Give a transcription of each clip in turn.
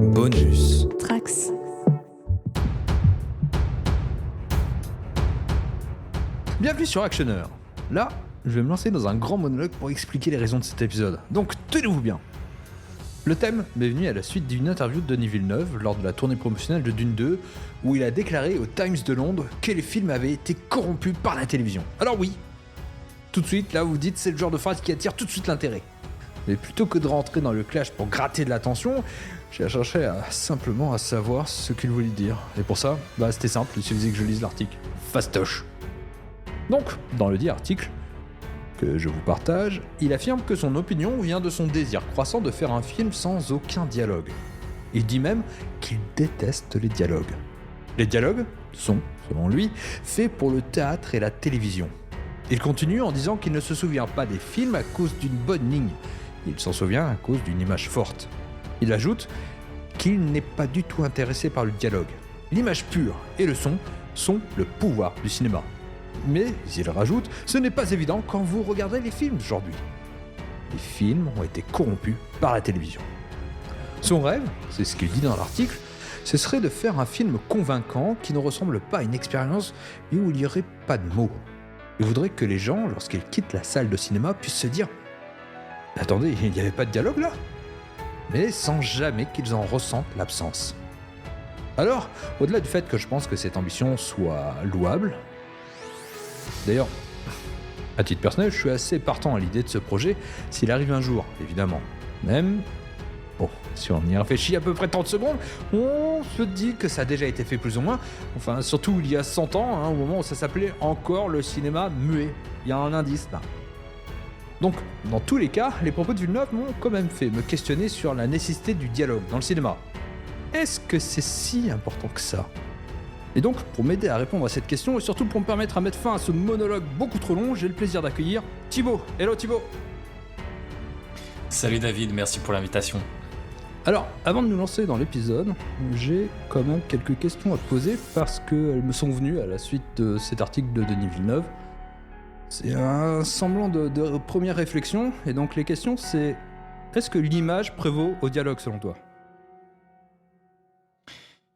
Bonus. Trax. Bienvenue sur Actionneur. Là, je vais me lancer dans un grand monologue pour expliquer les raisons de cet épisode. Donc, tenez-vous bien. Le thème m'est venu à la suite d'une interview de Denis Villeneuve lors de la tournée promotionnelle de Dune 2, où il a déclaré au Times de Londres que les films avaient été corrompus par la télévision. Alors oui, tout de suite, là vous vous dites, c'est le genre de phrase qui attire tout de suite l'intérêt. Mais plutôt que de rentrer dans le clash pour gratter de l'attention, j'ai cherché simplement à savoir ce qu'il voulait dire. Et pour ça, c'était simple, il suffisait que je lise l'article. Fastoche. Donc, dans le dit article, que je vous partage, il affirme que son opinion vient de son désir croissant de faire un film sans aucun dialogue. Il dit même qu'il déteste les dialogues. Les dialogues sont, selon lui, faits pour le théâtre et la télévision. Il continue en disant qu'il ne se souvient pas des films à cause d'une bonne ligne, il s'en souvient à cause d'une image forte. Il ajoute qu'il n'est pas du tout intéressé par le dialogue. L'image pure et le son sont le pouvoir du cinéma. Mais, il rajoute, ce n'est pas évident quand vous regardez les films d'aujourd'hui. Les films ont été corrompus par la télévision. Son rêve, c'est ce qu'il dit dans l'article, ce serait de faire un film convaincant qui ne ressemble pas à une expérience et où il n'y aurait pas de mots. Il voudrait que les gens, lorsqu'ils quittent la salle de cinéma, puissent se dire « Attendez, il n'y avait pas de dialogue là ?» mais sans jamais qu'ils en ressentent l'absence. Alors, au-delà du fait que je pense que cette ambition soit louable, d'ailleurs, à titre personnel, je suis assez partant à l'idée de ce projet s'il arrive un jour, évidemment. Même, si on y réfléchit à peu près 30 secondes, on se dit que ça a déjà été fait plus ou moins. Enfin, surtout il y a 100 ans, au moment où ça s'appelait encore le cinéma muet. Il y a un indice là. Donc, dans tous les cas, les propos de Villeneuve m'ont quand même fait me questionner sur la nécessité du dialogue dans le cinéma. Est-ce que c'est si important que ça ? Et donc, pour m'aider à répondre à cette question et surtout pour me permettre à mettre fin à ce monologue beaucoup trop long, j'ai le plaisir d'accueillir Thibaut. Hello Thibaut. Salut David, merci pour l'invitation. Alors, avant de nous lancer dans l'épisode, j'ai quand même quelques questions à te poser parce qu'elles me sont venues à la suite de cet article de Denis Villeneuve. C'est un semblant de première réflexion, et donc les questions c'est: est-ce que l'image prévaut au dialogue selon toi ?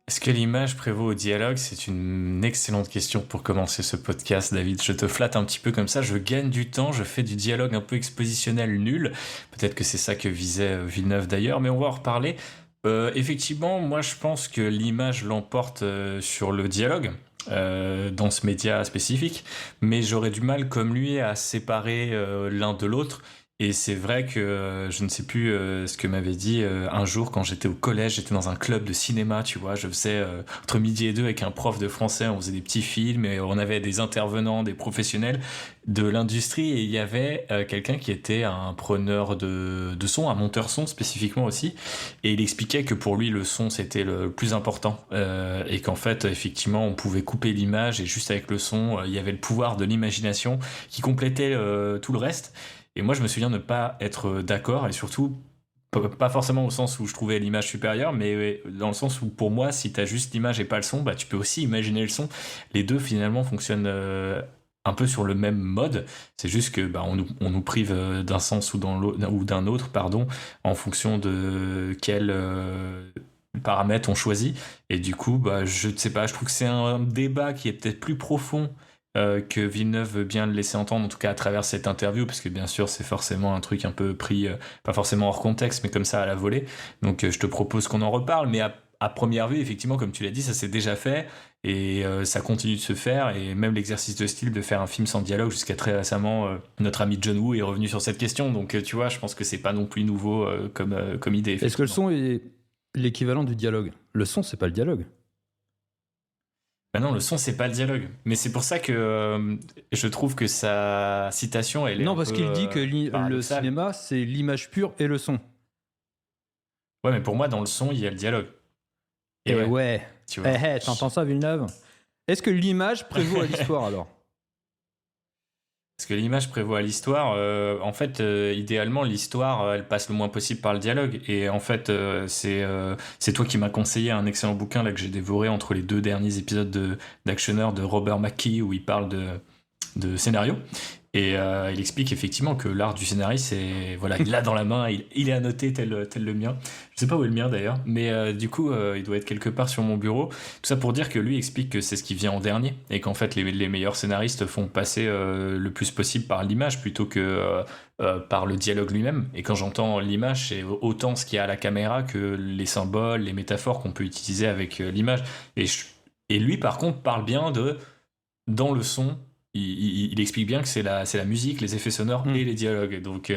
Est-ce que l'image prévaut au dialogue ? C'est une excellente question pour commencer ce podcast, David. Je te flatte un petit peu comme ça, je gagne du temps, je fais du dialogue un peu expositionnel nul. Peut-être que c'est ça que visait Villeneuve d'ailleurs, mais on va en reparler. Effectivement, moi je pense que l'image l'emporte sur le dialogue. Dans ce média spécifique, mais j'aurais du mal comme lui à séparer l'un de l'autre. Et c'est vrai que je ne sais plus ce que m'avait dit un jour quand j'étais au collège, j'étais dans un club de cinéma, tu vois, je faisais entre midi et deux avec un prof de français, on faisait des petits films et on avait des intervenants, des professionnels de l'industrie, et il y avait quelqu'un qui était un preneur de son, un monteur son spécifiquement aussi, et il expliquait que pour lui le son c'était le plus important, et qu'en fait effectivement on pouvait couper l'image et juste avec le son il y avait le pouvoir de l'imagination qui complétait tout le reste. Et moi, je me souviens de ne pas être d'accord, et surtout, pas forcément au sens où je trouvais l'image supérieure, mais dans le sens où, pour moi, si t'as juste l'image et pas le son, tu peux aussi imaginer le son. Les deux, finalement, fonctionnent un peu sur le même mode. C'est juste que on nous prive d'un sens ou d'un autre, en fonction de quel paramètre on choisit. Et du coup, je ne sais pas, je trouve que c'est un débat qui est peut-être plus profond que Villeneuve veut bien le laisser entendre, en tout cas à travers cette interview, parce que bien sûr c'est forcément un truc un peu pris, pas forcément hors contexte, mais comme ça à la volée. Donc je te propose qu'on en reparle, mais à première vue, effectivement, comme tu l'as dit, ça s'est déjà fait, et ça continue de se faire, et même l'exercice de style de faire un film sans dialogue, jusqu'à très récemment, notre ami John Woo est revenu sur cette question, donc tu vois, je pense que c'est pas non plus nouveau comme idée. Est-ce que le son est l'équivalent du dialogue ? Le son, c'est pas le dialogue. Non, le son, c'est pas le dialogue. Mais c'est pour ça que je trouve que sa citation, elle est non, parce qu'il dit que le cinéma, c'est l'image pure et le son. Ouais, mais pour moi, dans le son, il y a le dialogue. Et ouais. Tu vois. T'entends ça, Villeneuve ? Est-ce que l'image prévaut à l'histoire, alors ? Est-ce que l'image prévaut à l'histoire ? En fait, idéalement, l'histoire, elle passe le moins possible par le dialogue. Et en fait, c'est toi qui m'as conseillé un excellent bouquin là, que j'ai dévoré entre les 2 derniers épisodes d'Actionneur de Robert McKee, où il parle de scénario. Et il explique effectivement que l'art du scénariste, c'est voilà, il l'a dans la main, il est annoté tel le mien. Je sais pas où est le mien d'ailleurs, mais du coup, il doit être quelque part sur mon bureau. Tout ça pour dire que lui explique que c'est ce qui vient en dernier et qu'en fait, les meilleurs scénaristes font passer le plus possible par l'image plutôt que par le dialogue lui-même. Et quand j'entends l'image, c'est autant ce qu'il y a à la caméra que les symboles, les métaphores qu'on peut utiliser avec l'image. Et lui, par contre, parle bien de dans le son. Il explique bien que c'est la musique, les effets sonores et les dialogues. Donc,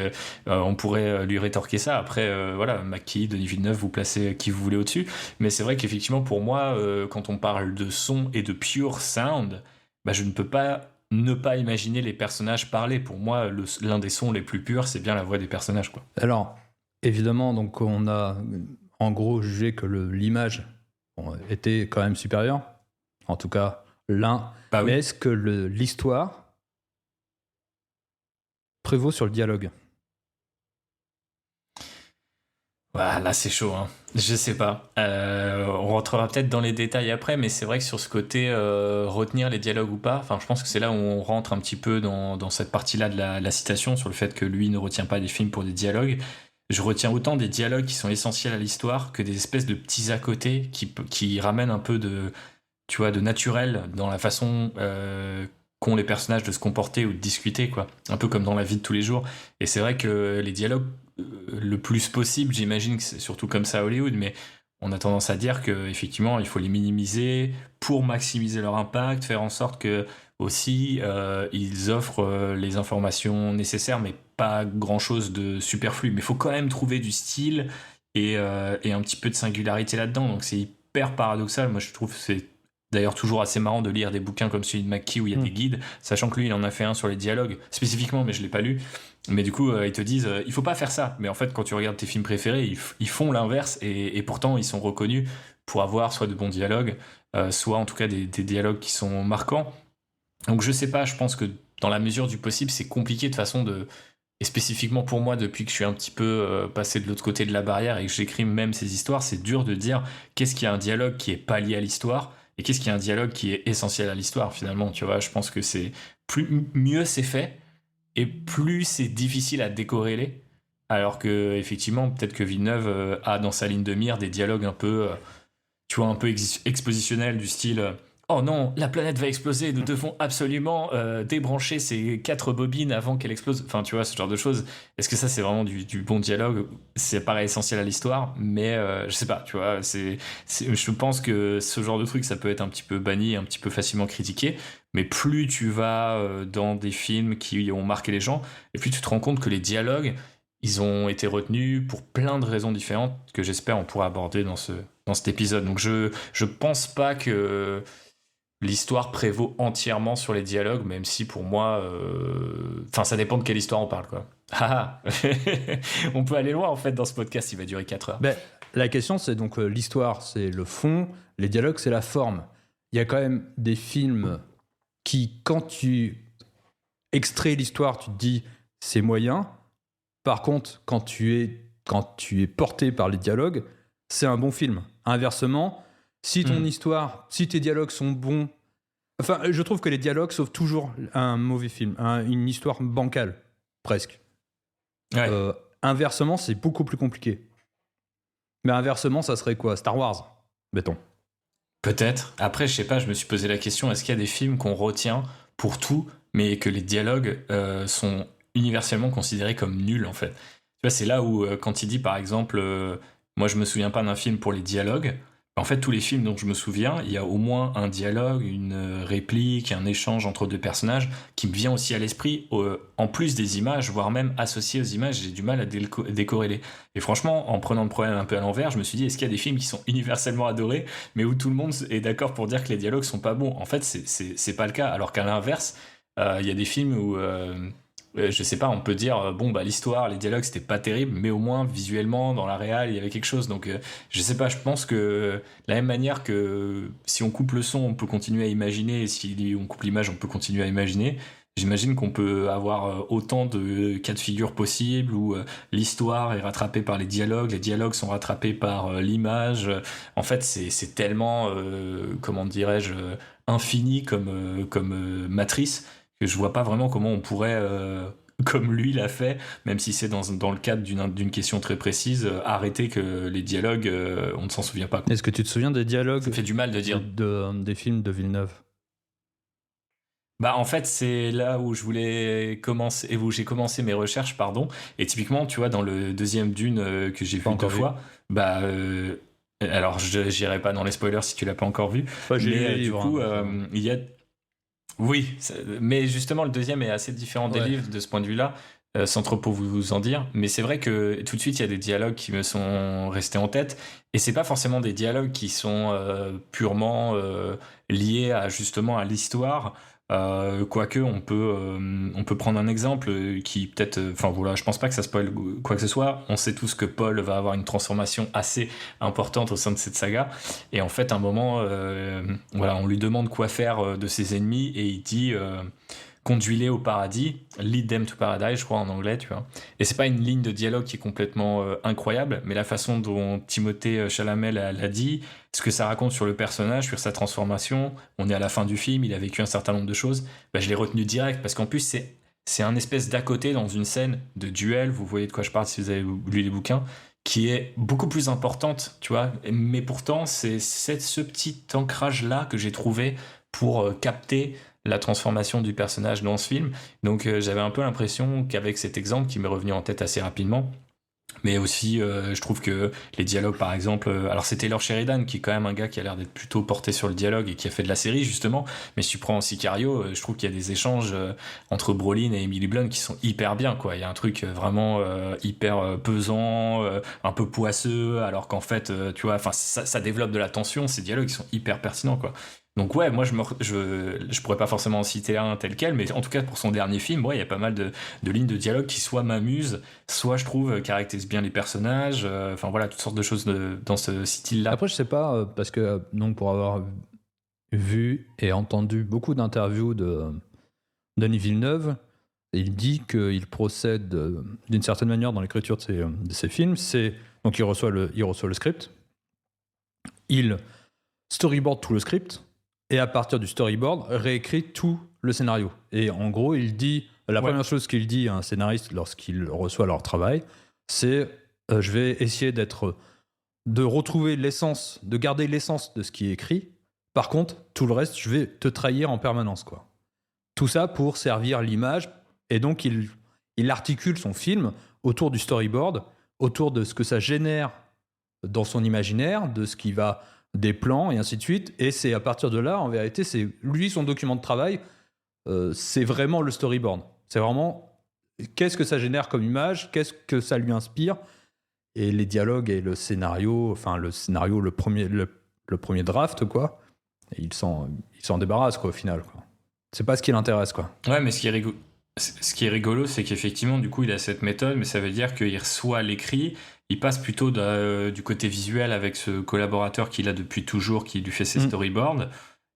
on pourrait lui rétorquer ça. Après, voilà, Mackie, Denis Villeneuve, vous placez qui vous voulez au-dessus. Mais c'est vrai qu'effectivement, pour moi, quand on parle de son et de pure sound, bah, je ne peux pas ne pas imaginer les personnages parler. Pour moi, l'un des sons les plus purs, c'est bien la voix des personnages, quoi. Alors, évidemment, donc on a en gros jugé que l'image était quand même supérieure. En tout cas, l'un. Bah oui. Mais est-ce que l'histoire prévaut sur le dialogue? Là c'est chaud, hein. Je sais pas. On rentrera peut-être dans les détails après, mais c'est vrai que sur ce côté retenir les dialogues ou pas, enfin je pense que c'est là où on rentre un petit peu dans cette partie-là de la citation sur le fait que lui ne retient pas des films pour des dialogues. Je retiens autant des dialogues qui sont essentiels à l'histoire que des espèces de petits à côté qui ramènent un peu de naturel dans la façon qu'ont les personnages de se comporter ou de discuter, quoi. Un peu comme dans la vie de tous les jours. Et c'est vrai que les dialogues, le plus possible, j'imagine que c'est surtout comme ça à Hollywood, mais on a tendance à dire qu'effectivement, il faut les minimiser pour maximiser leur impact, faire en sorte que aussi ils offrent les informations nécessaires, mais pas grand-chose de superflu. Mais il faut quand même trouver du style et un petit peu de singularité là-dedans. Donc c'est hyper paradoxal. Moi, je trouve que c'est d'ailleurs toujours assez marrant de lire des bouquins comme celui de Mackie où il y a des guides, sachant que lui, il en a fait un sur les dialogues, spécifiquement, mais je l'ai pas lu. Mais du coup, ils te disent, il faut pas faire ça. Mais en fait, quand tu regardes tes films préférés, ils font l'inverse, et pourtant, ils sont reconnus pour avoir soit de bons dialogues, soit en tout cas des dialogues qui sont marquants. Donc je sais pas, je pense que dans la mesure du possible, c'est compliqué de façon de... Et spécifiquement pour moi, depuis que je suis un petit peu passé de l'autre côté de la barrière et que j'écris même ces histoires, c'est dur de dire qu'est-ce qu'il y a un dialogue qui est pas lié à l'histoire et qu'est-ce qu'il y a un dialogue qui est essentiel à l'histoire finalement. Tu vois, je pense que c'est mieux c'est fait et plus c'est difficile à décorréler. Alors que effectivement, peut-être que Villeneuve a dans sa ligne de mire des dialogues un peu, tu vois, un peu expositionnels du style. Oh non, la planète va exploser, nous devons absolument débrancher ces 4 bobines avant qu'elle explose. Enfin, tu vois, ce genre de choses. Est-ce que ça, c'est vraiment du bon dialogue? C'est paraît essentiel à l'histoire, mais je sais pas, tu vois. Je pense que ce genre de truc, ça peut être un petit peu banni, un petit peu facilement critiqué. Mais plus tu vas dans des films qui ont marqué les gens, et plus tu te rends compte que les dialogues, ils ont été retenus pour plein de raisons différentes que j'espère on pourra aborder dans cet épisode. Donc je pense pas que l'histoire prévaut entièrement sur les dialogues, même si pour moi... Enfin, ça dépend de quelle histoire on parle, quoi. On peut aller loin, en fait, dans ce podcast, il va durer 4 heures. Ben, la question, c'est donc l'histoire, c'est le fond, les dialogues, c'est la forme. Il y a quand même des films qui, quand tu extrais l'histoire, tu te dis, c'est moyen. Par contre, quand tu es porté par les dialogues, c'est un bon film. Inversement, si ton histoire, si tes dialogues sont bons... Enfin, je trouve que les dialogues sauvent toujours un mauvais film, une histoire bancale, presque. Ouais. Inversement, c'est beaucoup plus compliqué. Mais inversement, ça serait quoi? Star Wars, mettons. Peut-être. Après, je sais pas, je me suis posé la question, est-ce qu'il y a des films qu'on retient pour tout, mais que les dialogues sont universellement considérés comme nuls, en fait? Tu vois, c'est là où, quand il dit, par exemple, moi, je me souviens pas d'un film pour les dialogues. En fait, tous les films dont je me souviens, il y a au moins un dialogue, une réplique, un échange entre deux personnages qui me vient aussi à l'esprit, en plus des images, voire même associé aux images, j'ai du mal à décorréler. Et franchement, en prenant le problème un peu à l'envers, je me suis dit, est-ce qu'il y a des films qui sont universellement adorés, mais où tout le monde est d'accord pour dire que les dialogues sont pas bons? En fait, c'est pas le cas. Alors qu'à l'inverse, il y a des films où... je sais pas, on peut dire bon bah l'histoire, les dialogues c'était pas terrible, mais au moins visuellement dans la réal il y avait quelque chose. Donc je sais pas, je pense que de la même manière que si on coupe le son on peut continuer à imaginer, et si on coupe l'image on peut continuer à imaginer. J'imagine qu'on peut avoir autant de cas de figure possibles où l'histoire est rattrapée par les dialogues sont rattrapés par l'image. En fait c'est tellement comment dirais-je infini comme matrice que je vois pas vraiment comment on pourrait, comme lui l'a fait, même si c'est dans le cadre d'une question très précise, arrêter que les dialogues, on ne s'en souvient pas. Est-ce que tu te souviens des dialogues Ça fait du mal de dire. des films de Villeneuve? Bah en fait c'est là où je voulais commencer et où j'ai commencé mes recherches pardon et typiquement tu vois dans le deuxième Dune que j'ai vu Pas deux encore vu. fois bah alors je j'irai pas dans les spoilers si tu l'as pas encore vu J'ai lu mais les du livres. coup Donc, il y a oui mais justement le deuxième est assez différent des Ouais. livres de ce point de vue-là sans trop pour vous en dire mais c'est vrai que tout de suite il y a des dialogues qui me sont restés en tête et c'est pas forcément des dialogues qui sont purement liés à justement à l'histoire. Quoique on peut prendre un exemple qui peut-être enfin voilà je pense pas que ça spoil quoi que ce soit, on sait tous que Paul va avoir une transformation assez importante au sein de cette saga et en fait à un moment voilà on lui demande quoi faire de ses ennemis et il dit conduis-les au paradis, lead them to paradise, je crois en anglais, tu vois. Et c'est pas une ligne de dialogue qui est complètement incroyable, mais la façon dont Timothée Chalamet l'a dit, ce que ça raconte sur le personnage, sur sa transformation, on est à la fin du film, il a vécu un certain nombre de choses, bah, je l'ai retenu direct, parce qu'en plus c'est un espèce d'à côté dans une scène de duel, vous voyez de quoi je parle si vous avez lu les bouquins, qui est beaucoup plus importante, tu vois. Mais pourtant, c'est ce petit ancrage-là que j'ai trouvé pour capter la transformation du personnage dans ce film. Donc j'avais un peu l'impression qu'avec cet exemple qui m'est revenu en tête assez rapidement, mais aussi je trouve que les dialogues par exemple, alors c'est Taylor Sheridan qui est quand même un gars qui a l'air d'être plutôt porté sur le dialogue et qui a fait de la série justement, mais si tu prends Sicario, je trouve qu'il y a des échanges entre Brolin et Emily Blunt qui sont hyper bien quoi. Il y a un truc vraiment hyper pesant, un peu poisseux, alors qu'en fait tu vois, enfin ça développe de la tension, ces dialogues ils sont hyper pertinents quoi. Donc ouais, moi je pourrais pas forcément en citer un tel quel, mais en tout cas pour son dernier film, ouais, il y a pas mal de lignes de dialogue qui soit m'amusent, soit je trouve caractérisent bien les personnages, enfin voilà, toutes sortes de choses dans ce style-là. Après, je sais pas, parce que donc pour avoir vu et entendu beaucoup d'interviews de Denis Villeneuve, il dit qu'il procède d'une certaine manière dans l'écriture de ses films. Donc il reçoit le script, il storyboard tout le script, et à partir du storyboard, réécrit tout le scénario. Et en gros, il dit, la première chose qu'il dit à un scénariste lorsqu'il reçoit leur travail, c'est je vais essayer de retrouver l'essence, de garder l'essence de ce qui est écrit. Par contre, tout le reste, je vais te trahir en permanence, quoi. Tout ça pour servir l'image. Et donc, il articule son film autour du storyboard, autour de ce que ça génère dans son imaginaire, de ce qui va, des plans et ainsi de suite. Et c'est à partir de là, en vérité, c'est lui, son document de travail, c'est vraiment le storyboard. C'est vraiment qu'est-ce que ça génère comme image, qu'est-ce que ça lui inspire. Et les dialogues et le scénario, le premier draft, quoi, et il s'en débarrasse, quoi, au final, quoi. C'est pas ce qui l'intéresse, quoi. Ouais, mais ce qui est rigolo, c'est qu'effectivement, du coup, il a cette méthode, mais ça veut dire qu'il reçoit l'écrit, il passe plutôt du côté visuel avec ce collaborateur qu'il a depuis toujours, qui lui fait ses storyboards,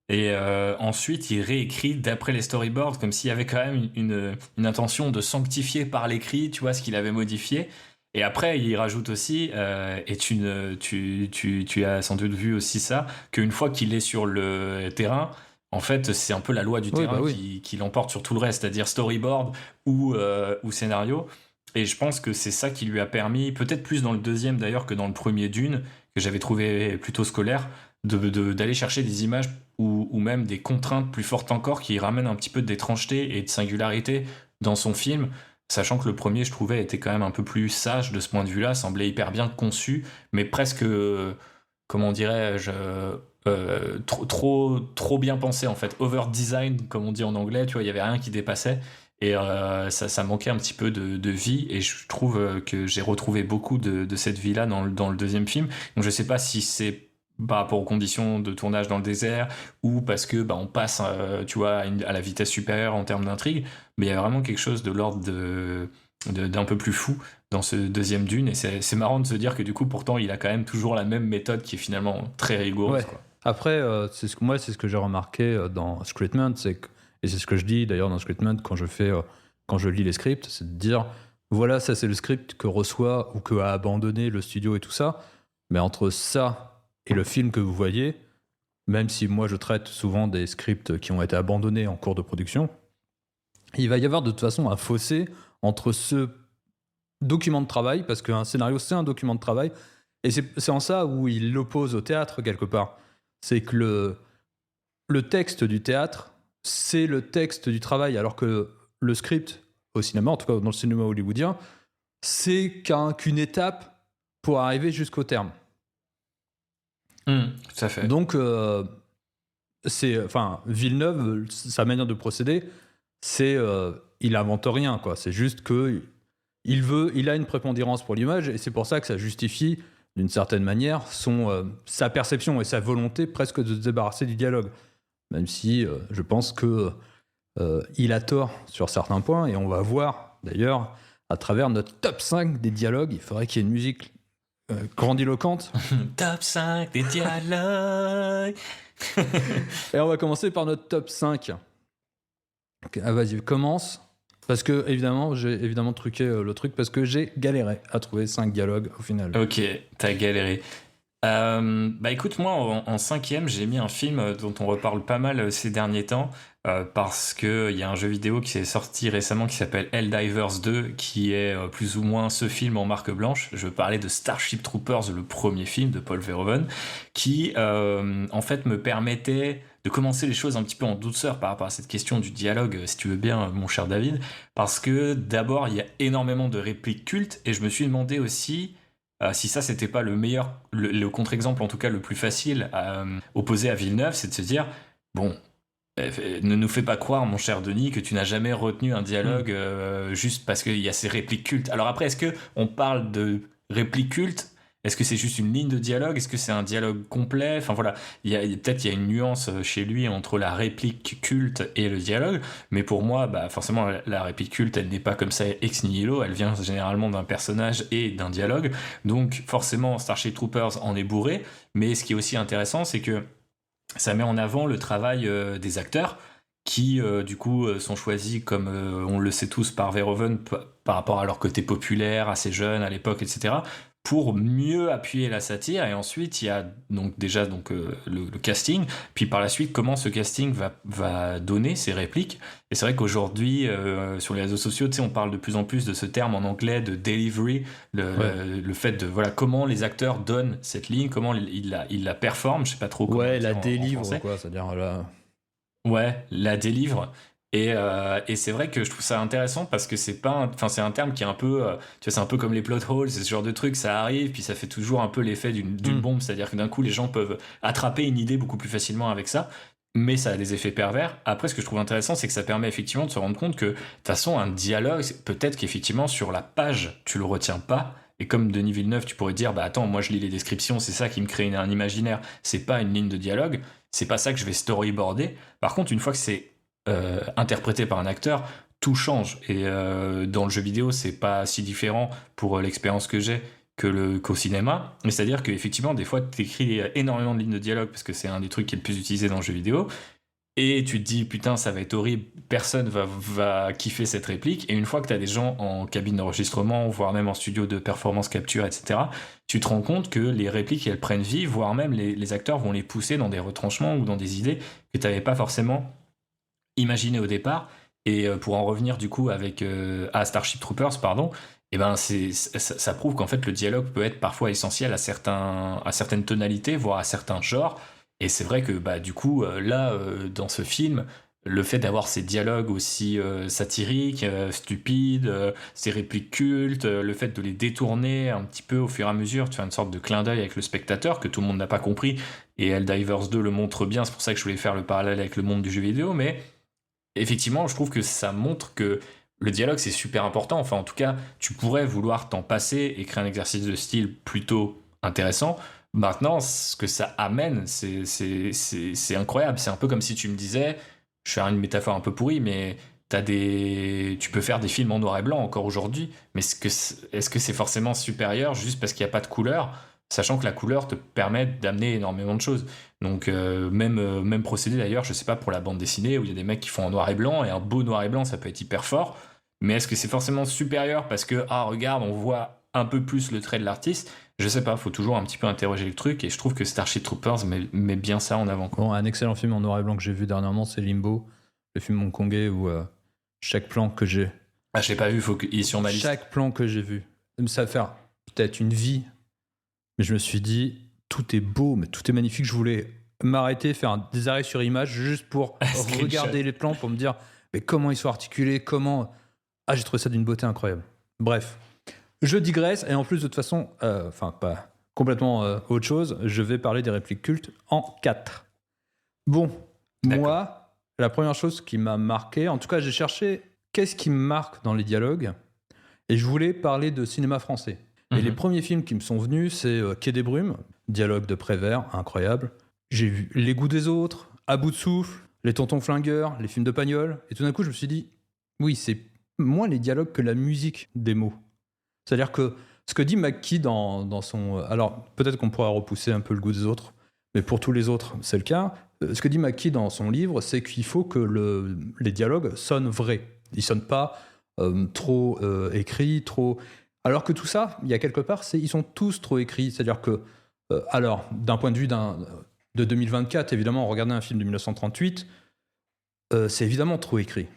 et ensuite, il réécrit d'après les storyboards, comme s'il y avait quand même une intention de sanctifier par l'écrit, tu vois, ce qu'il avait modifié. Et après, il rajoute aussi, et tu as sans doute vu aussi ça, qu'une fois qu'il est sur le terrain, en fait, c'est un peu la loi du terrain qui l'emporte sur tout le reste, c'est-à-dire storyboard ou scénario. Et je pense que c'est ça qui lui a permis, peut-être plus dans le deuxième d'ailleurs que dans le premier Dune, que j'avais trouvé plutôt scolaire, d'aller chercher des images ou même des contraintes plus fortes encore qui ramènent un petit peu d'étrangeté et de singularité dans son film. Sachant que le premier, je trouvais, était quand même un peu plus sage de ce point de vue-là, semblait hyper bien conçu, mais presque, comment dirais-je, trop bien pensé en fait. Over design, comme on dit en anglais, tu vois, il y avait rien qui dépassait. Et ça manquait un petit peu de vie, et je trouve que j'ai retrouvé beaucoup de cette vie-là dans le deuxième film. Donc je sais pas si c'est par rapport aux conditions de tournage dans le désert ou parce que on passe tu vois à la vitesse supérieure en termes d'intrigue, mais il y a vraiment quelque chose de l'ordre d'un peu plus fou dans ce deuxième Dune, et c'est marrant de se dire que du coup pourtant il a quand même toujours la même méthode qui est finalement très rigoureuse, Ouais. quoi. Après, c'est ce que j'ai remarqué dans Scriptment, et c'est ce que je dis d'ailleurs dans Scriptment quand je lis les scripts, c'est de dire voilà, ça c'est le script que reçoit ou que a abandonné le studio et tout ça, mais entre ça et le film que vous voyez, même si moi je traite souvent des scripts qui ont été abandonnés en cours de production, il va y avoir de toute façon un fossé entre ce document de travail, parce qu'un scénario, c'est un document de travail, et c'est en ça où il l'oppose au théâtre, quelque part. C'est que le texte du théâtre, c'est le texte du travail, alors que le script, au cinéma, en tout cas dans le cinéma hollywoodien, c'est qu'une étape pour arriver jusqu'au terme. Tout à fait. Donc, Villeneuve, sa manière de procéder, c'est il invente rien, quoi. C'est juste que il a une prépondérance pour l'image, et c'est pour ça que ça justifie d'une certaine manière sa perception et sa volonté presque de se débarrasser du dialogue, même si je pense que il a tort sur certains points, et on va voir d'ailleurs à travers notre top 5 des dialogues. Il faudrait qu'il y ait une musique grandiloquente. Top 5 des dialogues. Et on va commencer par notre top 5. Vas-y, commence. Parce que, évidemment, j'ai truqué le truc, parce que j'ai galéré à trouver 5 dialogues au final. Ok, t'as galéré. Bah écoute, moi en 5e, j'ai mis un film dont on reparle pas mal ces derniers temps, parce que il y a un jeu vidéo qui s'est sorti récemment qui s'appelle Helldivers 2, qui est plus ou moins ce film en marque blanche. Je parlais de Starship Troopers, le premier film de Paul Verhoeven, qui en fait me permettait de commencer les choses un petit peu en douceur par rapport à cette question du dialogue, si tu veux bien, mon cher David, parce que d'abord il y a énormément de répliques cultes, et je me suis demandé aussi si ça c'était pas le meilleur, le contre-exemple en tout cas le plus facile à opposer à Villeneuve, c'est de se dire, bon, ne nous fais pas croire, mon cher Denis, que tu n'as jamais retenu un dialogue juste parce qu'il y a ces répliques cultes. Alors après, est-ce que on parle de répliques cultes? Est-ce que c'est juste une ligne de dialogue? Est-ce que c'est un dialogue complet? Enfin voilà, peut-être il y a une nuance chez lui entre la réplique culte et le dialogue, mais pour moi, bah, forcément, la réplique culte, elle n'est pas comme ça ex nihilo, elle vient généralement d'un personnage et d'un dialogue, donc forcément, Starship Troopers en est bourré, mais ce qui est aussi intéressant, c'est que ça met en avant le travail des acteurs, qui du coup sont choisis comme on le sait tous par Verhoeven par rapport à leur côté populaire, assez jeune à l'époque, etc., pour mieux appuyer la satire. Et ensuite il y a donc déjà le casting, puis par la suite comment ce casting va donner ses répliques. Et c'est vrai qu'aujourd'hui sur les réseaux sociaux, tu sais, on parle de plus en plus de ce terme en anglais de delivery, le fait de voilà comment les acteurs donnent cette ligne, comment ils la performent, je sais pas trop comment ouais, dire la délivre, en français. quoi, c'est-à-dire là. Ouais, la délivre. Et c'est vrai que je trouve ça intéressant parce que c'est pas, c'est un terme qui est un peu, tu vois, c'est un peu comme les plot holes, c'est ce genre de truc, ça arrive, puis ça fait toujours un peu l'effet d'une bombe, c'est-à-dire que d'un coup les gens peuvent attraper une idée beaucoup plus facilement avec ça, mais ça a des effets pervers. Après, ce que je trouve intéressant, c'est que ça permet effectivement de se rendre compte que, de toute façon, un dialogue, peut-être qu'effectivement sur la page, tu le retiens pas. Et comme Denis Villeneuve, tu pourrais dire, bah attends, moi je lis les descriptions, c'est ça qui me crée un imaginaire, c'est pas une ligne de dialogue, c'est pas ça que je vais storyboarder. Par contre, une fois que c'est interprété par un acteur, tout change. Et dans le jeu vidéo, c'est pas si différent pour l'expérience que j'ai qu'au cinéma. Mais c'est-à-dire qu'effectivement, des fois, tu écris énormément de lignes de dialogue parce que c'est un des trucs qui est le plus utilisé dans le jeu vidéo. Et tu te dis, putain, ça va être horrible, personne va kiffer cette réplique. Et une fois que tu as des gens en cabine d'enregistrement, voire même en studio de performance capture, etc., tu te rends compte que les répliques, elles prennent vie, voire même les acteurs vont les pousser dans des retranchements ou dans des idées que tu n'avais pas forcément imaginé au départ. Et pour en revenir du coup à Starship Troopers, pardon, et ben ça prouve qu'en fait le dialogue peut être parfois essentiel à certaines tonalités, voire à certains genres. Et c'est vrai que bah du coup dans ce film, le fait d'avoir ces dialogues aussi satiriques, stupides, ces répliques cultes, le fait de les détourner un petit peu au fur et à mesure, de faire une sorte de clin d'œil avec le spectateur que tout le monde n'a pas compris. Et Helldivers 2 le montre bien, c'est pour ça que je voulais faire le parallèle avec le monde du jeu vidéo, mais effectivement, je trouve que ça montre que le dialogue, c'est super important. Enfin, en tout cas, tu pourrais vouloir t'en passer et créer un exercice de style plutôt intéressant. Maintenant, ce que ça amène, c'est incroyable. C'est un peu comme si tu me disais, je fais une métaphore un peu pourrie, mais tu peux faire des films en noir et blanc encore aujourd'hui, mais est-ce que c'est forcément supérieur juste parce qu'il n'y a pas de couleur, sachant que la couleur te permet d'amener énormément de choses. Donc même procédé d'ailleurs, je sais pas, pour la bande dessinée, où il y a des mecs qui font en noir et blanc, et un beau noir et blanc, ça peut être hyper fort, mais est-ce que c'est forcément supérieur parce que, ah regarde, on voit un peu plus le trait de l'artiste? Je sais pas, faut toujours un petit peu interroger le truc, et je trouve que Starship Troopers met bien ça en avant. Bon, un excellent film en noir et blanc que j'ai vu dernièrement, c'est Limbo, le film hongkongais où Chaque plan que j'ai. Ah, je l'ai pas vu, il est sur ma liste. Chaque plan que j'ai vu. Ça va faire peut-être une vie. Mais je me suis dit, tout est beau, mais tout est magnifique. Je voulais m'arrêter, faire des arrêts sur image juste pour regarder les plans, pour me dire, mais comment ils sont articulés, comment... Ah, j'ai trouvé ça d'une beauté incroyable. Bref, je digresse, et en plus, de toute façon, pas complètement autre chose, je vais parler des répliques cultes en 4. Bon, D'accord. moi, la première chose qui m'a marqué, en tout cas, j'ai cherché qu'est-ce qui me marque dans les dialogues, et je voulais parler de cinéma français. Et les premiers films qui me sont venus, c'est Quai des Brumes, dialogue de Prévert, incroyable. J'ai vu Les Goûts des Autres, À bout de souffle, Les Tontons Flingueurs, les films de Pagnol. Et tout d'un coup, je me suis dit, oui, c'est moins les dialogues que la musique des mots. C'est-à-dire que ce que dit McKee dans son... Alors, peut-être qu'on pourra repousser un peu Le Goût des Autres, mais pour tous les autres, c'est le cas. Ce que dit McKee dans son livre, c'est qu'il faut que les dialogues sonnent vrais. Ils ne sonnent pas trop écrits, trop... Alors que tout ça, il y a quelque part, ils sont tous trop écrits. C'est-à-dire que, alors, d'un point de vue de 2024, évidemment, regarder un film de 1938, c'est évidemment trop écrit.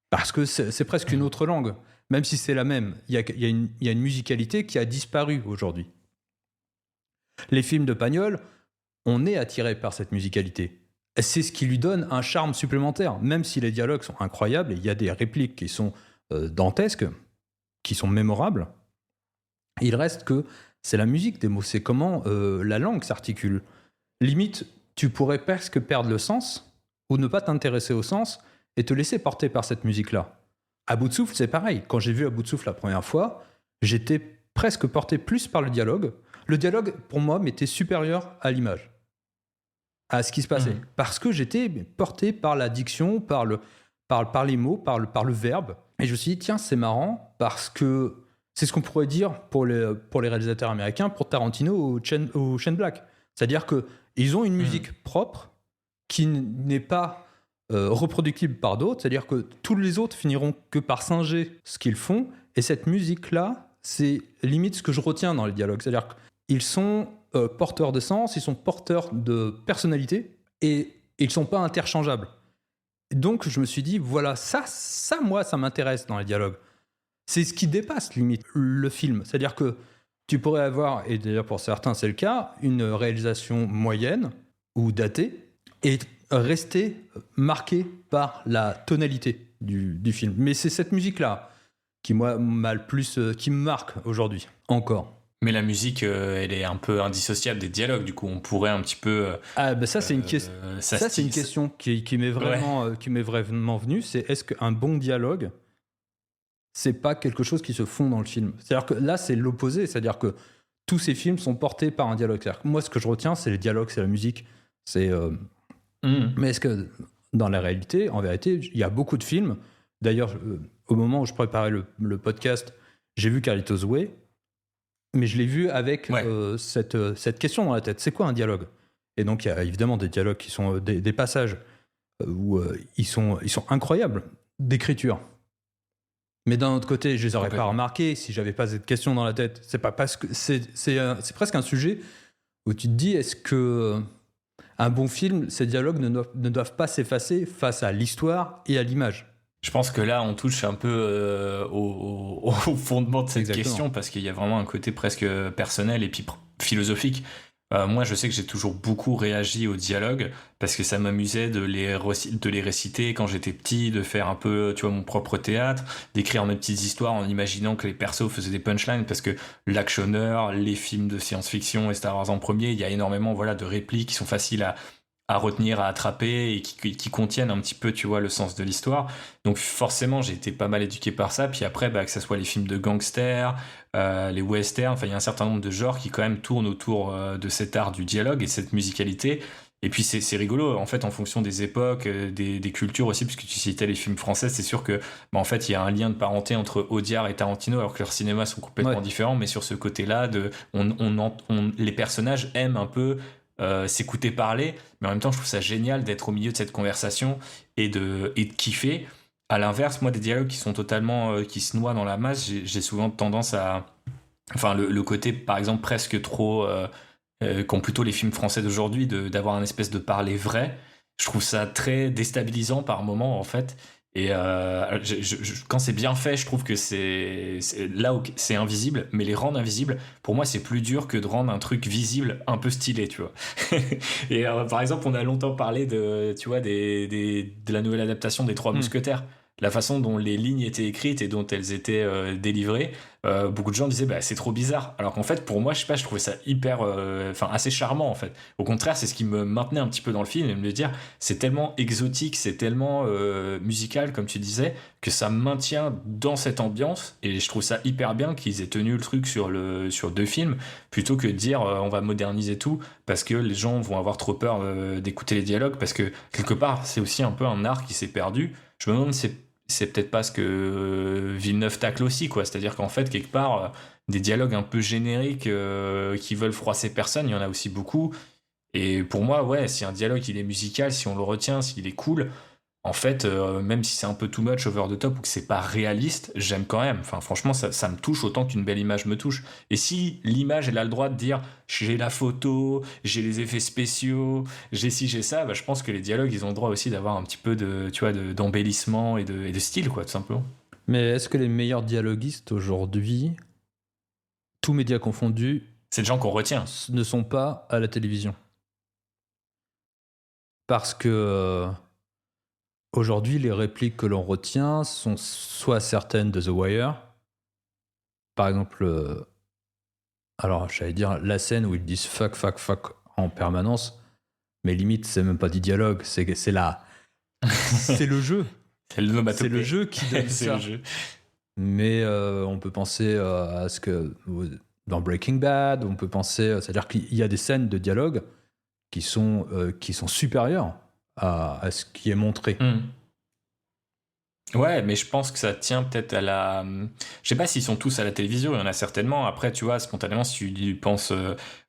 Parce que c'est presque une autre langue. Même si c'est la même, il y a une musicalité qui a disparu aujourd'hui. Les films de Pagnol, on est attiré par cette musicalité. C'est ce qui lui donne un charme supplémentaire. Même si les dialogues sont incroyables, et il y a des répliques qui sont dantesques, qui sont mémorables, il reste que c'est la musique des mots, c'est comment la langue s'articule. Limite, tu pourrais presque perdre le sens ou ne pas t'intéresser au sens et te laisser porter par cette musique-là. À bout de souffle, c'est pareil. Quand j'ai vu À bout de souffle la première fois, j'étais presque porté plus par le dialogue. Le dialogue, pour moi, m'était supérieur à l'image, à ce qui se passait. Parce que j'étais porté par la diction, par les mots, par le verbe. Et je me suis dit, tiens, c'est marrant, parce que c'est ce qu'on pourrait dire pour les réalisateurs américains, pour Tarantino ou Shane Black. C'est-à-dire qu'ils ont une musique propre qui n'est pas reproductible par d'autres. C'est-à-dire que tous les autres finiront que par singer ce qu'ils font. Et cette musique-là, c'est limite ce que je retiens dans les dialogues. C'est-à-dire qu'ils sont porteurs de sens, ils sont porteurs de personnalité et ils ne sont pas interchangeables. Donc je me suis dit, voilà, ça moi, ça m'intéresse dans les dialogues. C'est ce qui dépasse limite le film. C'est-à-dire que tu pourrais avoir, et d'ailleurs pour certains c'est le cas, une réalisation moyenne ou datée et rester marqué par la tonalité du film. Mais c'est cette musique-là qui moi m'a le plus, qui me marque aujourd'hui encore. Mais la musique, elle est un peu indissociable des dialogues. Du coup, on pourrait un petit peu. Ça c'est une question. Ça c'est une question qui m'est vraiment venue. C'est est-ce qu'un bon dialogue, c'est pas quelque chose qui se fond dans le film. C'est-à-dire que là, c'est l'opposé. C'est-à-dire que tous ces films sont portés par un dialogue. C'est-à-dire que moi, ce que je retiens, c'est les dialogues, c'est la musique. Mais est-ce que dans la réalité, en vérité, il y a beaucoup de films. D'ailleurs, au moment où je préparais le podcast, j'ai vu Carlitos Way, mais je l'ai vu avec cette question dans la tête. C'est quoi un dialogue ? Et donc, il y a évidemment des dialogues qui sont des passages où ils sont incroyables d'écriture. Mais d'un autre côté, je les aurais pas remarqués si j'avais pas cette question dans la tête. C'est pas parce que c'est presque un sujet où tu te dis, est-ce que un bon film, ces dialogues ne doivent pas s'effacer face à l'histoire et à l'image. Je pense que là, on touche un peu au fondement de cette question, parce qu'il y a vraiment un côté presque personnel et puis philosophique. Moi, je sais que j'ai toujours beaucoup réagi aux dialogues parce que ça m'amusait de les réciter quand j'étais petit, de faire un peu, tu vois, mon propre théâtre, d'écrire mes petites histoires en imaginant que les persos faisaient des punchlines, parce que l'actionneur, les films de science-fiction et Star Wars en premier, il y a énormément, voilà, de répliques qui sont faciles à retenir, à attraper et qui contiennent un petit peu, tu vois, le sens de l'histoire. Donc forcément, j'ai été pas mal éduqué par ça. Puis après, que ça soit les films de gangsters, les westerns, enfin il y a un certain nombre de genres qui quand même tournent autour de cet art du dialogue et de cette musicalité. Et puis c'est rigolo, en fait, en fonction des époques, des cultures aussi, puisque tu citais les films français, c'est sûr que, en fait, il y a un lien de parenté entre Audiard et Tarantino, alors que leurs cinémas sont complètement différents, mais sur ce côté-là, les personnages aiment un peu s'écouter parler, mais en même temps je trouve ça génial d'être au milieu de cette conversation et de kiffer. À l'inverse, moi, des dialogues qui sont totalement qui se noient dans la masse, j'ai souvent tendance à, enfin le côté par exemple presque trop qu'ont plutôt les films français d'aujourd'hui, d'avoir un espèce de parler vrai, je trouve ça très déstabilisant par moment en fait. Et quand c'est bien fait, je trouve que c'est là où c'est invisible, mais les rendre invisibles, pour moi, c'est plus dur que de rendre un truc visible un peu stylé, tu vois. Et par exemple, on a longtemps parlé tu vois, de la nouvelle adaptation des Trois Mousquetaires. La façon dont les lignes étaient écrites et dont elles étaient délivrées, beaucoup de gens disaient bah, c'est trop bizarre. Alors qu'en fait, pour moi, je sais pas, je trouvais ça hyper, assez charmant en fait. Au contraire, c'est ce qui me maintenait un petit peu dans le film et me dire c'est tellement exotique, c'est tellement musical comme tu disais que ça me maintient dans cette ambiance et je trouve ça hyper bien qu'ils aient tenu le truc sur 2 films plutôt que de dire on va moderniser tout parce que les gens vont avoir trop peur d'écouter les dialogues parce que quelque part c'est aussi un peu un art qui s'est perdu. Je me demande si c'est peut-être pas ce que Villeneuve tacle aussi, quoi. C'est-à-dire qu'en fait, quelque part, des dialogues un peu génériques qui veulent froisser personne, il y en a aussi beaucoup. Et pour moi, ouais, si un dialogue il est musical, si on le retient, s'il est cool, en fait, même si c'est un peu too much over the top ou que c'est pas réaliste, j'aime quand même. Enfin, franchement, ça me touche autant qu'une belle image me touche. Et si l'image, elle a le droit de dire j'ai la photo, j'ai les effets spéciaux, j'ai ci, j'ai ça, bah, je pense que les dialogues, ils ont le droit aussi d'avoir un petit peu tu vois, d'embellissement et de style, quoi, tout simplement. Mais est-ce que les meilleurs dialoguistes aujourd'hui, tous médias confondus, C'est le genre qu'on retient. ne sont pas à la télévision? Parce que aujourd'hui, les répliques que l'on retient sont soit certaines de The Wire, par exemple, alors j'allais dire la scène où ils disent fuck, fuck, fuck en permanence, mais limite, c'est même pas du dialogue, c'est c'est le jeu. C'est le jeu qui donne c'est ça. le jeu. Mais on peut penser à ce que dans Breaking Bad, on peut penser, c'est-à-dire qu'il y a des scènes de dialogue qui sont supérieures à ce qui est montré. Ouais, mais je pense que ça tient peut-être à la. Je sais pas s'ils sont tous à la télévision, il y en a certainement. Après, tu vois, spontanément, si tu penses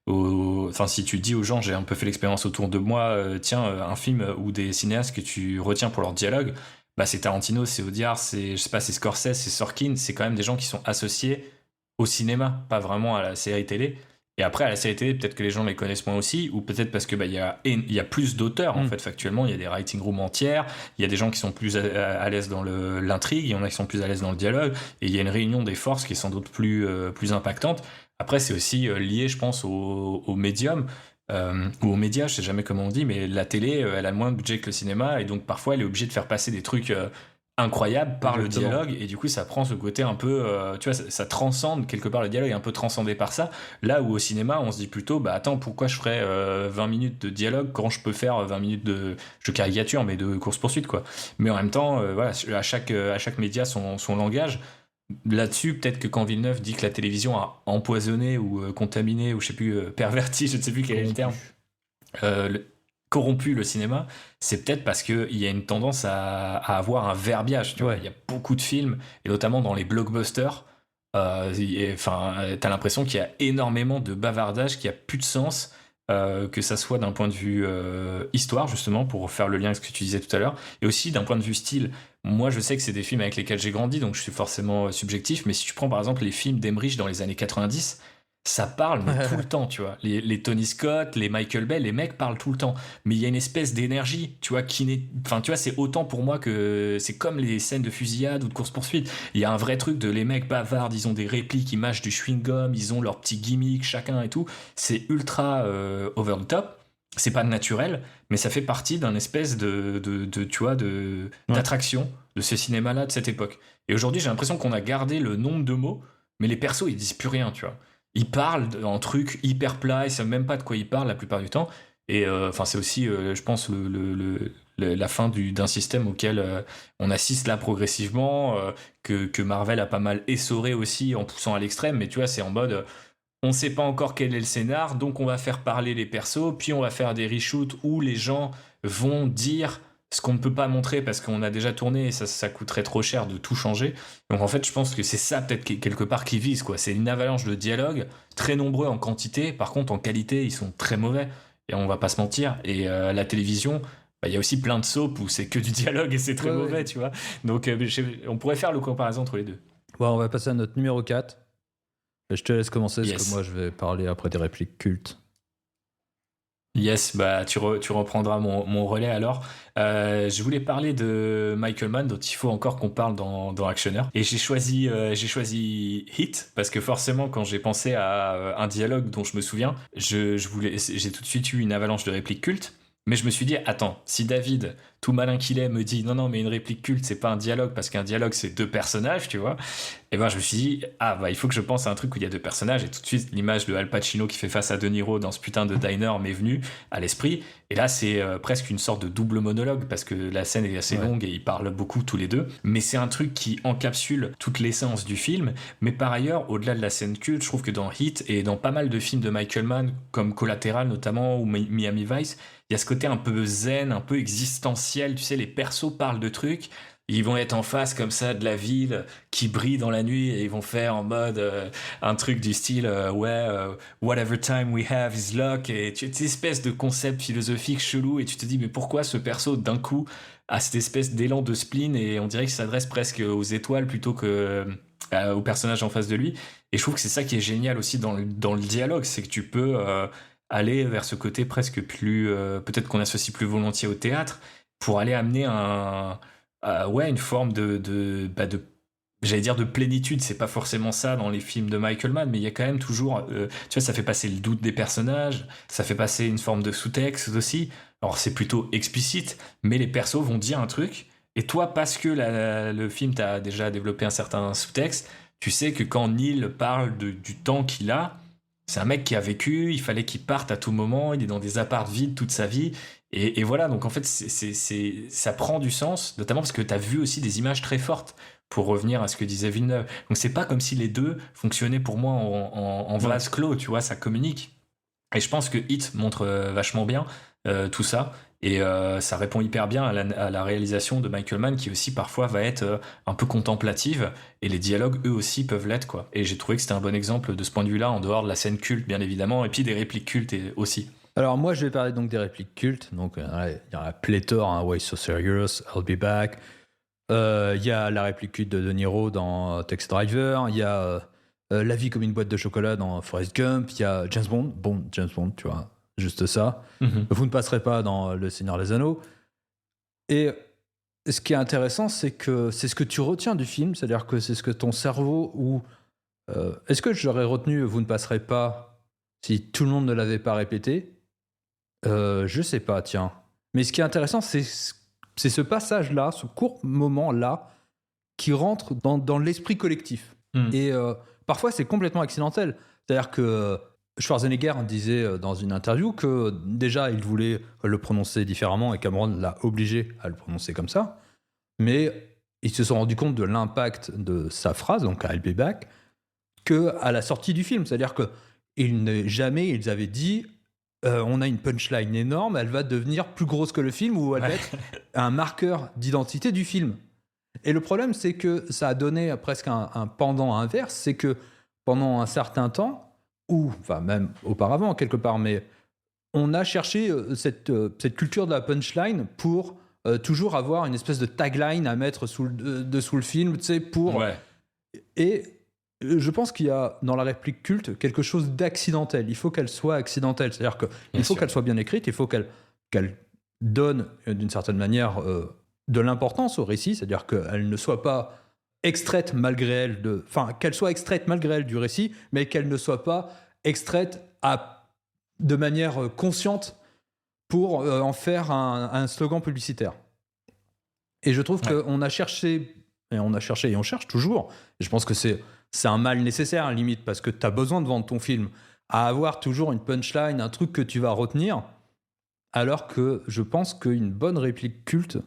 Enfin, si tu dis aux gens, j'ai un peu fait l'expérience autour de moi, tiens, un film ou des cinéastes que tu retiens pour leur dialogue, bah c'est Tarantino, c'est Audiard, je sais pas, c'est Scorsese, c'est Sorkin, c'est quand même des gens qui sont associés au cinéma, pas vraiment à la série télé. Et après, à la série télé, peut-être que les gens les connaissent moins aussi, ou peut-être parce que bah, il y a plus d'auteurs, en fait, factuellement. Il y a des writing rooms entières, il y a des gens qui sont plus à l'aise dans l'intrigue, il y en a qui sont plus à l'aise dans le dialogue, et il y a une réunion des forces qui est sans doute plus impactante. Après, c'est aussi lié, je pense, au médium, ou aux médias, je sais jamais comment on dit, mais la télé, elle a moins de budget que le cinéma, et donc parfois, elle est obligée de faire passer des trucs incroyable par Exactement. le dialogue et du coup ça prend ce côté un peu tu vois ça transcende quelque part, le dialogue est un peu transcendé par ça, là où au cinéma on se dit plutôt bah attends, pourquoi je ferais 20 minutes de dialogue quand je peux faire 20 minutes je caricature mais de course poursuite, quoi. Mais en même temps voilà, à chaque média son langage. Là-dessus, peut-être que quand Villeneuve dit que la télévision a empoisonné ou contaminé ou je sais plus perverti, je ne sais plus quel est le terme, corrompu le cinéma, c'est peut-être parce qu'il y a une tendance à avoir un verbiage. Tu vois, il y a beaucoup de films, et notamment dans les blockbusters, t'as l'impression qu'il y a énormément de bavardage qui a plus de sens, que ça soit d'un point de vue histoire, justement, pour faire le lien avec ce que tu disais tout à l'heure, et aussi d'un point de vue style. Moi, je sais que c'est des films avec lesquels j'ai grandi, donc je suis forcément subjectif, mais si tu prends par exemple les films d'Emmerich dans les années 90, ça parle, mais tout le temps, tu vois. Les Tony Scott, les Michael Bay, les mecs parlent tout le temps. Mais il y a une espèce d'énergie, tu vois, qui n'est. Enfin, tu vois, c'est autant pour moi que. C'est comme les scènes de fusillade ou de course-poursuite. Il y a un vrai truc de les mecs bavardent, ils ont des répliques, ils mâchent du chewing-gum, ils ont leurs petits gimmicks, chacun et tout. C'est ultra over the top. C'est pas naturel, mais ça fait partie d'un espèce tu vois, d'attraction de ce cinéma-là de cette époque. Et aujourd'hui, j'ai l'impression qu'on a gardé le nombre de mots, mais les persos, ils disent plus rien, tu vois. Ils parlent en trucs hyper plats, ils savent même pas de quoi ils parlent la plupart du temps. Et enfin, c'est aussi, je pense, la fin d'un système auquel on assiste là progressivement, que Marvel a pas mal essoré aussi en poussant à l'extrême. Mais tu vois, c'est en mode, on sait pas encore quel est le scénar, donc on va faire parler les persos, puis on va faire des reshoots où les gens vont dire ce qu'on ne peut pas montrer parce qu'on a déjà tourné et ça coûterait trop cher de tout changer. Donc en fait, je pense que c'est ça peut-être quelque part qui vise, quoi. C'est une avalanche de dialogues, très nombreux en quantité, par contre en qualité, ils sont très mauvais. Et on va pas se mentir. Et la télévision, bah, y a aussi plein de soaps où c'est que du dialogue et c'est très mauvais, tu vois. Donc on pourrait faire le comparaison entre les deux. Bon, on va passer à notre numéro 4. Je te laisse commencer, Yes. parce que moi je vais parler après des répliques cultes. Yes, bah tu reprendras mon relais alors. Je voulais parler de Michael Mann, dont il faut encore qu'on parle dans Actionneur. Et j'ai choisi Hit parce que forcément, quand j'ai pensé à un dialogue dont je me souviens, j'ai tout de suite eu une avalanche de répliques cultes. Mais je me suis dit, attends, si David, tout malin qu'il est, me dit non, non, mais une réplique culte, c'est pas un dialogue parce qu'un dialogue, c'est deux personnages, tu vois. Et ben, je me suis dit, ah, bah, il faut que je pense à un truc où il y a deux personnages. Et tout de suite, l'image de Al Pacino qui fait face à De Niro dans ce putain de diner m'est venue à l'esprit. Et là, c'est presque une sorte de double monologue parce que la scène est assez longue et ils parlent beaucoup tous les deux. Mais c'est un truc qui encapsule toute l'essence du film. Mais par ailleurs, au-delà de la scène culte, je trouve que dans Heat et dans pas mal de films de Michael Mann, comme Collateral notamment ou Miami Vice, il y a ce côté un peu zen, un peu existentiel. Tu sais, les persos parlent de trucs. Ils vont être en face comme ça de la ville qui brille dans la nuit et ils vont faire en mode un truc du style whatever time we have is luck, et tu as cette espèce de concept philosophique chelou et tu te dis mais pourquoi ce perso d'un coup a cette espèce d'élan de spleen et on dirait qu'il s'adresse presque aux étoiles plutôt que au personnage en face de lui. Et je trouve que c'est ça qui est génial aussi dans le dialogue, c'est que tu peux aller vers ce côté presque plus peut-être qu'on associe plus volontiers au théâtre pour aller amener une forme de j'allais dire de plénitude. C'est pas forcément ça dans les films de Michael Mann, mais il y a quand même toujours tu vois, ça fait passer le doute des personnages, ça fait passer une forme de sous-texte aussi. Alors c'est plutôt explicite, mais les persos vont dire un truc et toi, parce que le film t'a déjà développé un certain sous-texte, tu sais que quand Neil parle du temps qu'il a, c'est un mec qui a vécu, il fallait qu'il parte à tout moment, il est dans des apparts vides toute sa vie. Et voilà, donc en fait, ça prend du sens, notamment parce que tu as vu aussi des images très fortes, pour revenir à ce que disait Villeneuve. Donc c'est pas comme si les deux fonctionnaient pour moi en vase clos, tu vois, ça communique. Et je pense que Hit montre vachement bien tout ça. Et ça répond hyper bien à la réalisation de Michael Mann, qui aussi parfois va être un peu contemplative. Et les dialogues, eux aussi, peuvent l'être, quoi. Et j'ai trouvé que c'était un bon exemple de ce point de vue-là, en dehors de la scène culte, bien évidemment, et puis des répliques cultes aussi. Alors moi, je vais parler donc des répliques cultes. Donc il y a la pléthore, hein, Why So Serious, I'll Be Back. Il y a la réplique culte de De Niro dans Taxi Driver. Il y a La vie comme une boîte de chocolat dans Forrest Gump. Il y a James Bond, tu vois, juste ça. Mm-hmm. Vous ne passerez pas dans Le Seigneur des Anneaux. Et ce qui est intéressant, c'est que c'est ce que tu retiens du film, c'est-à-dire que c'est ce que ton cerveau ou est-ce que j'aurais retenu Vous ne passerez pas si tout le monde ne l'avait pas répété? Je sais pas, tiens. Mais ce qui est intéressant, c'est ce passage-là, ce court moment-là, qui rentre dans l'esprit collectif. Et parfois, c'est complètement accidentel. C'est-à-dire que Schwarzenegger disait dans une interview que déjà, il voulait le prononcer différemment et Cameron l'a obligé à le prononcer comme ça. Mais ils se sont rendus compte de l'impact de sa phrase, donc I'll be back, qu'à la sortie du film. C'est-à-dire jamais ils avaient dit on a une punchline énorme, elle va devenir plus grosse que le film ou elle va être un marqueur d'identité du film. Et le problème, c'est que ça a donné presque un pendant inverse, c'est que pendant un certain temps, ou enfin même auparavant quelque part, mais on a cherché cette culture de la punchline pour toujours avoir une espèce de tagline à mettre dessous le film, tu sais, pour... Ouais. Et je pense qu'il y a dans la réplique culte quelque chose d'accidentel. Il faut qu'elle soit accidentelle. C'est-à-dire qu'il faut qu'elle soit bien écrite, il faut qu'elle donne d'une certaine manière de l'importance au récit, c'est-à-dire qu'elle ne soit pas extraite malgré elle, qu'elle soit extraite malgré elle du récit, mais qu'elle ne soit pas extraite de manière consciente pour en faire un slogan publicitaire. Et je trouve qu'on a cherché, et on cherche toujours, et je pense que c'est un mal nécessaire, limite, parce que tu as besoin de vendre ton film, à avoir toujours une punchline, un truc que tu vas retenir, alors que je pense qu'une bonne réplique culte,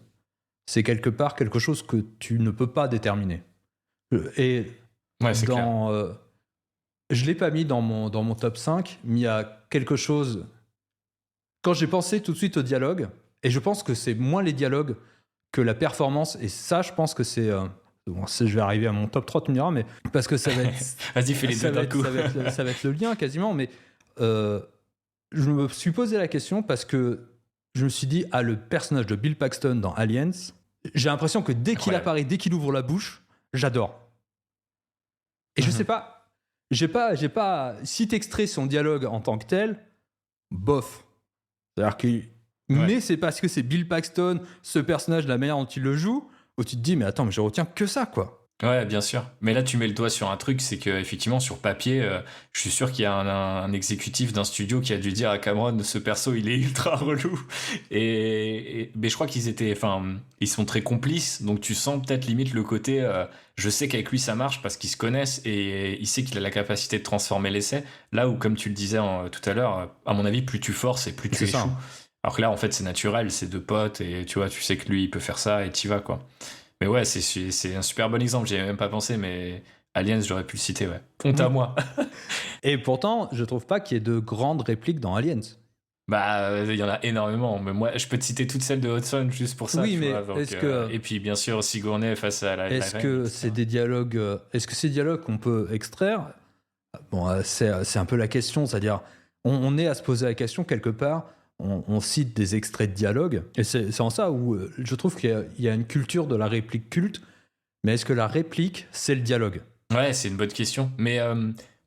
c'est quelque part quelque chose que tu ne peux pas déterminer. Et c'est clair. Je ne l'ai pas mis dans mon top 5, mais il y a quelque chose... Quand j'ai pensé tout de suite au dialogue, et je pense que c'est moins les dialogues que la performance, et ça, je pense que c'est... je vais arriver à mon top 3, tu me diras, mais parce que ça va être... Vas-y, fais les deux d'un coup. Ça va être le lien quasiment, mais je me suis posé la question parce que je me suis dit, le personnage de Bill Paxton dans Aliens, j'ai l'impression que dès qu'il apparaît, dès qu'il ouvre la bouche, j'adore. Et je sais pas, j'ai pas... Si t'extrais son dialogue en tant que tel, bof. C'est-à-dire que... Mais c'est parce que c'est Bill Paxton, ce personnage, la manière dont il le joue, où tu te dis, mais attends, mais je retiens que ça, quoi. Ouais, bien sûr. Mais là, tu mets le doigt sur un truc, c'est que effectivement, sur papier, je suis sûr qu'il y a un exécutif d'un studio qui a dû dire à Cameron, ce perso, il est ultra relou. Mais je crois ils sont très complices, donc tu sens peut-être limite le côté, je sais qu'avec lui ça marche parce qu'ils se connaissent et il sait qu'il a la capacité de transformer l'essai. Là où, comme tu le disais tout à l'heure, à mon avis, plus tu forces et plus tu échoues. Ça. Alors que là, en fait, c'est naturel, c'est deux potes et tu vois, tu sais que lui, il peut faire ça et t'y vas, quoi. Mais ouais, c'est un super bon exemple. J'y avais même pas pensé, mais Aliens, j'aurais pu le citer, ouais. Honte à moi. Et pourtant, je trouve pas qu'il y ait de grandes répliques dans Aliens. Bah, il y en a énormément. Mais moi, je peux te citer toutes celles de Hudson juste pour ça. Oui, mais donc, est-ce que... Et puis, bien sûr, Sigourney face à la... Est-ce que c'est des dialogues... Est-ce que ces dialogues qu'on peut extraire... Bon, c'est un peu la question. C'est-à-dire, on est à se poser la question quelque part... On cite des extraits de dialogue, et c'est en ça où je trouve qu'il y a une culture de la réplique culte, mais est-ce que la réplique, c'est le dialogue ? Ouais, c'est une bonne question. Mais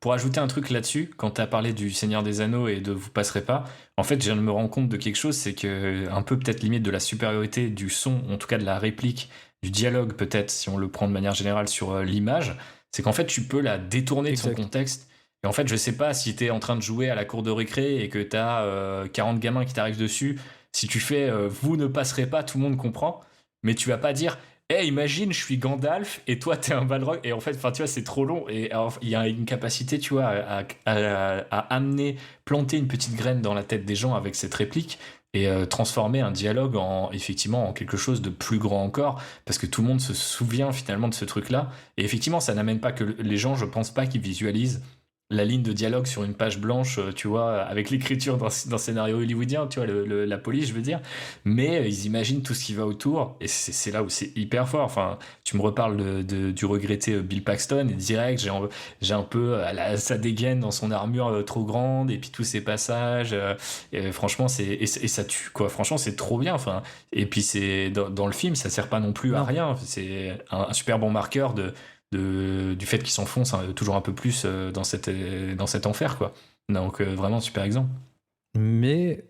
pour ajouter un truc là-dessus, quand tu as parlé du Seigneur des Anneaux et de Vous passerez pas, en fait, je viens de me rendre compte de quelque chose, c'est que un peu peut-être limite de la supériorité du son, en tout cas de la réplique, du dialogue peut-être, si on le prend de manière générale sur l'image, c'est qu'en fait, tu peux la détourner de son contexte. Et en fait, je sais pas si t'es en train de jouer à la cour de récré et que t'as 40 gamins qui t'arrivent dessus. Si tu fais vous ne passerez pas, tout le monde comprend. Mais tu vas pas dire hey, imagine, je suis Gandalf et toi t'es un Balrog. Et en fait, tu vois, c'est trop long. Et il y a une capacité, tu vois, à amener, planter une petite graine dans la tête des gens avec cette réplique et transformer un dialogue effectivement en quelque chose de plus grand encore, parce que tout le monde se souvient finalement de ce truc-là. Et effectivement, ça n'amène pas que les gens, je pense pas qu'ils visualisent la ligne de dialogue sur une page blanche, tu vois, avec l'écriture d'un scénario hollywoodien, tu vois, la police, je veux dire. Mais ils imaginent tout ce qui va autour, et c'est là où c'est hyper fort. Enfin, tu me reparles du regretté Bill Paxton, et direct, j'ai un peu sa dégaine dans son armure trop grande, et puis tous ces passages. Et franchement, et ça tue, quoi. Franchement, c'est trop bien. Enfin, et puis c'est dans le film, ça sert pas non plus à rien. C'est un super bon marqueur du fait qu'il s'enfonce toujours un peu plus dans cet enfer, quoi. Donc vraiment super exemple. Mais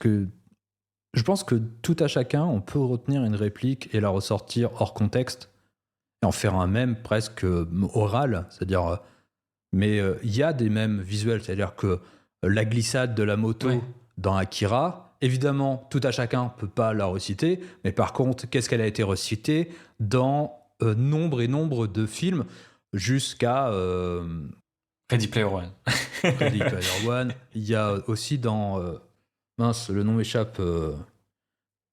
je pense que tout à chacun, on peut retenir une réplique et la ressortir hors contexte et en faire un mème presque oral, c'est-à-dire mais il y a des mèmes visuels, c'est-à-dire que la glissade de la moto dans Akira, évidemment tout à chacun peut pas la reciter, mais par contre qu'est-ce qu'elle a été recitée dans nombre et nombre de films jusqu'à Ready Player One. Ready Player One. Il y a aussi dans mince, le nom m'échappe. Il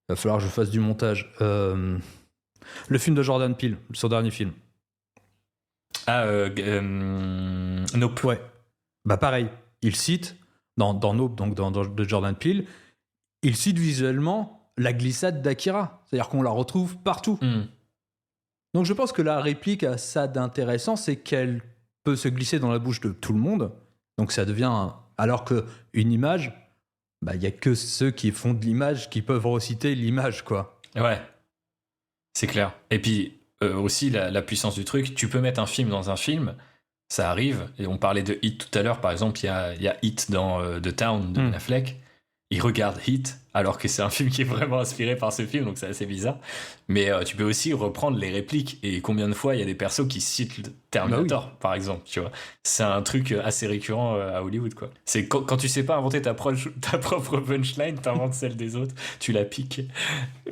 va falloir que je fasse du montage. Le film de Jordan Peele, son dernier film. Nope. Ouais. Bah pareil. Il cite dans Nope, donc de Jordan Peele, il cite visuellement la glissade d'Akira. C'est-à-dire qu'on la retrouve partout. Donc je pense que la réplique a ça d'intéressant, c'est qu'elle peut se glisser dans la bouche de tout le monde. Donc ça devient... Alors qu'une image, il n'y a que ceux qui font de l'image qui peuvent reciter l'image, quoi. Ouais, c'est clair. Et puis aussi la puissance du truc, tu peux mettre un film dans un film, ça arrive, et on parlait de Hit tout à l'heure, par exemple, il y a Hit dans The Town de Ben Affleck. Il regarde Hit, alors que c'est un film qui est vraiment inspiré par ce film, donc c'est assez bizarre. Mais tu peux aussi reprendre les répliques, et combien de fois il y a des persos qui citent Terminator, par exemple, tu vois. C'est un truc assez récurrent à Hollywood, quoi. C'est quand tu sais pas inventer ta propre punchline, t'inventes celle des autres, tu la piques.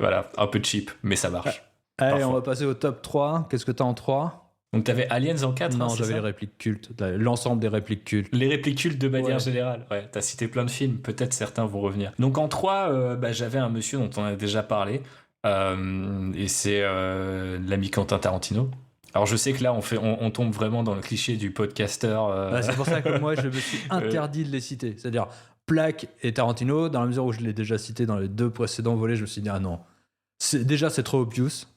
Voilà, un peu cheap, mais ça marche. Allez, parfois. On va passer au top 3. Qu'est-ce que t'as en 3 ? Donc t'avais Aliens en 4? Non, j'avais les répliques cultes, l'ensemble des répliques cultes. Les répliques cultes de manière générale. Ouais, t'as cité plein de films, peut-être certains vont revenir. Donc en 3, j'avais un monsieur dont on a déjà parlé, et c'est l'ami Quentin Tarantino. Alors je sais que là on tombe vraiment dans le cliché du podcasteur. C'est pour ça que moi je me suis interdit de les citer. C'est-à-dire Plaque et Tarantino, dans la mesure où je l'ai déjà cité dans les 2 précédents volets, je me suis dit ah non. C'est trop obvious.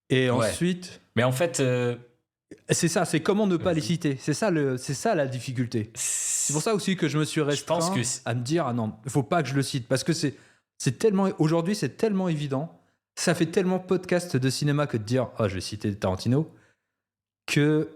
Et ensuite... Mais en fait... c'est ça, c'est comment ne pas les citer. C'est ça la difficulté. C'est pour ça aussi que je me suis restreint à me dire ah non, il faut pas que je le cite. Parce que c'est tellement... Aujourd'hui, c'est tellement évident. Ça fait tellement podcast de cinéma que de dire « Ah, je vais citer Tarantino » que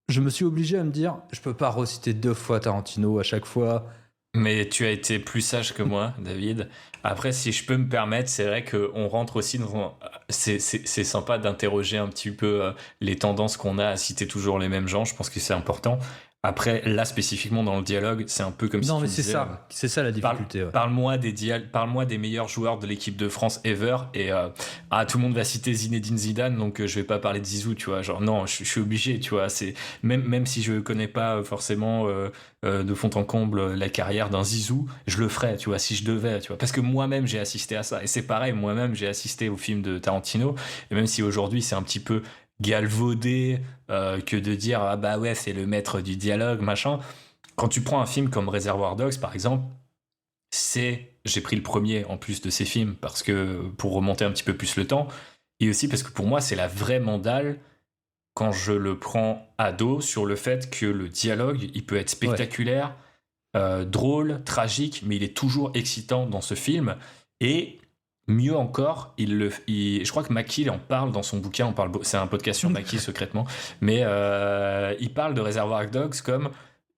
je me suis obligé à me dire « Je peux pas reciter 2 fois Tarantino à chaque fois. Mais tu as été plus sage que moi, David. Après, si je peux me permettre, c'est vrai qu'on rentre aussi dans... C'est sympa d'interroger un petit peu les tendances qu'on a à citer toujours les mêmes gens. Je pense que c'est important. Après, là, spécifiquement dans le dialogue, c'est un peu comme si Non, tu mais me c'est disais... ça. C'est ça la difficulté. Ouais. Parle-moi des meilleurs joueurs de l'équipe de France ever. Et tout le monde va citer Zinedine Zidane, donc je vais pas parler de Zizou, tu vois. Genre, non, je suis obligé, tu vois. Même si je connais pas forcément de fond en comble la carrière d'un Zizou, je le ferais, tu vois, si je devais, tu vois. Parce que moi-même, j'ai assisté à ça. Et c'est pareil, moi-même, j'ai assisté au film de Tarantino. Et même si aujourd'hui, c'est un petit peu galvaudé que de dire ah bah ouais c'est le maître du dialogue machin, quand tu prends un film comme Reservoir Dogs par exemple, j'ai pris le premier en plus de ces films parce que pour remonter un petit peu plus le temps, et aussi parce que pour moi c'est la vraie mandale quand je le prends à dos sur le fait que le dialogue il peut être spectaculaire, drôle, tragique, mais il est toujours excitant dans ce film. Et mieux encore, je crois que Maki en parle dans son bouquin. C'est un podcast sur Maki secrètement, mais il parle de Reservoir Dogs comme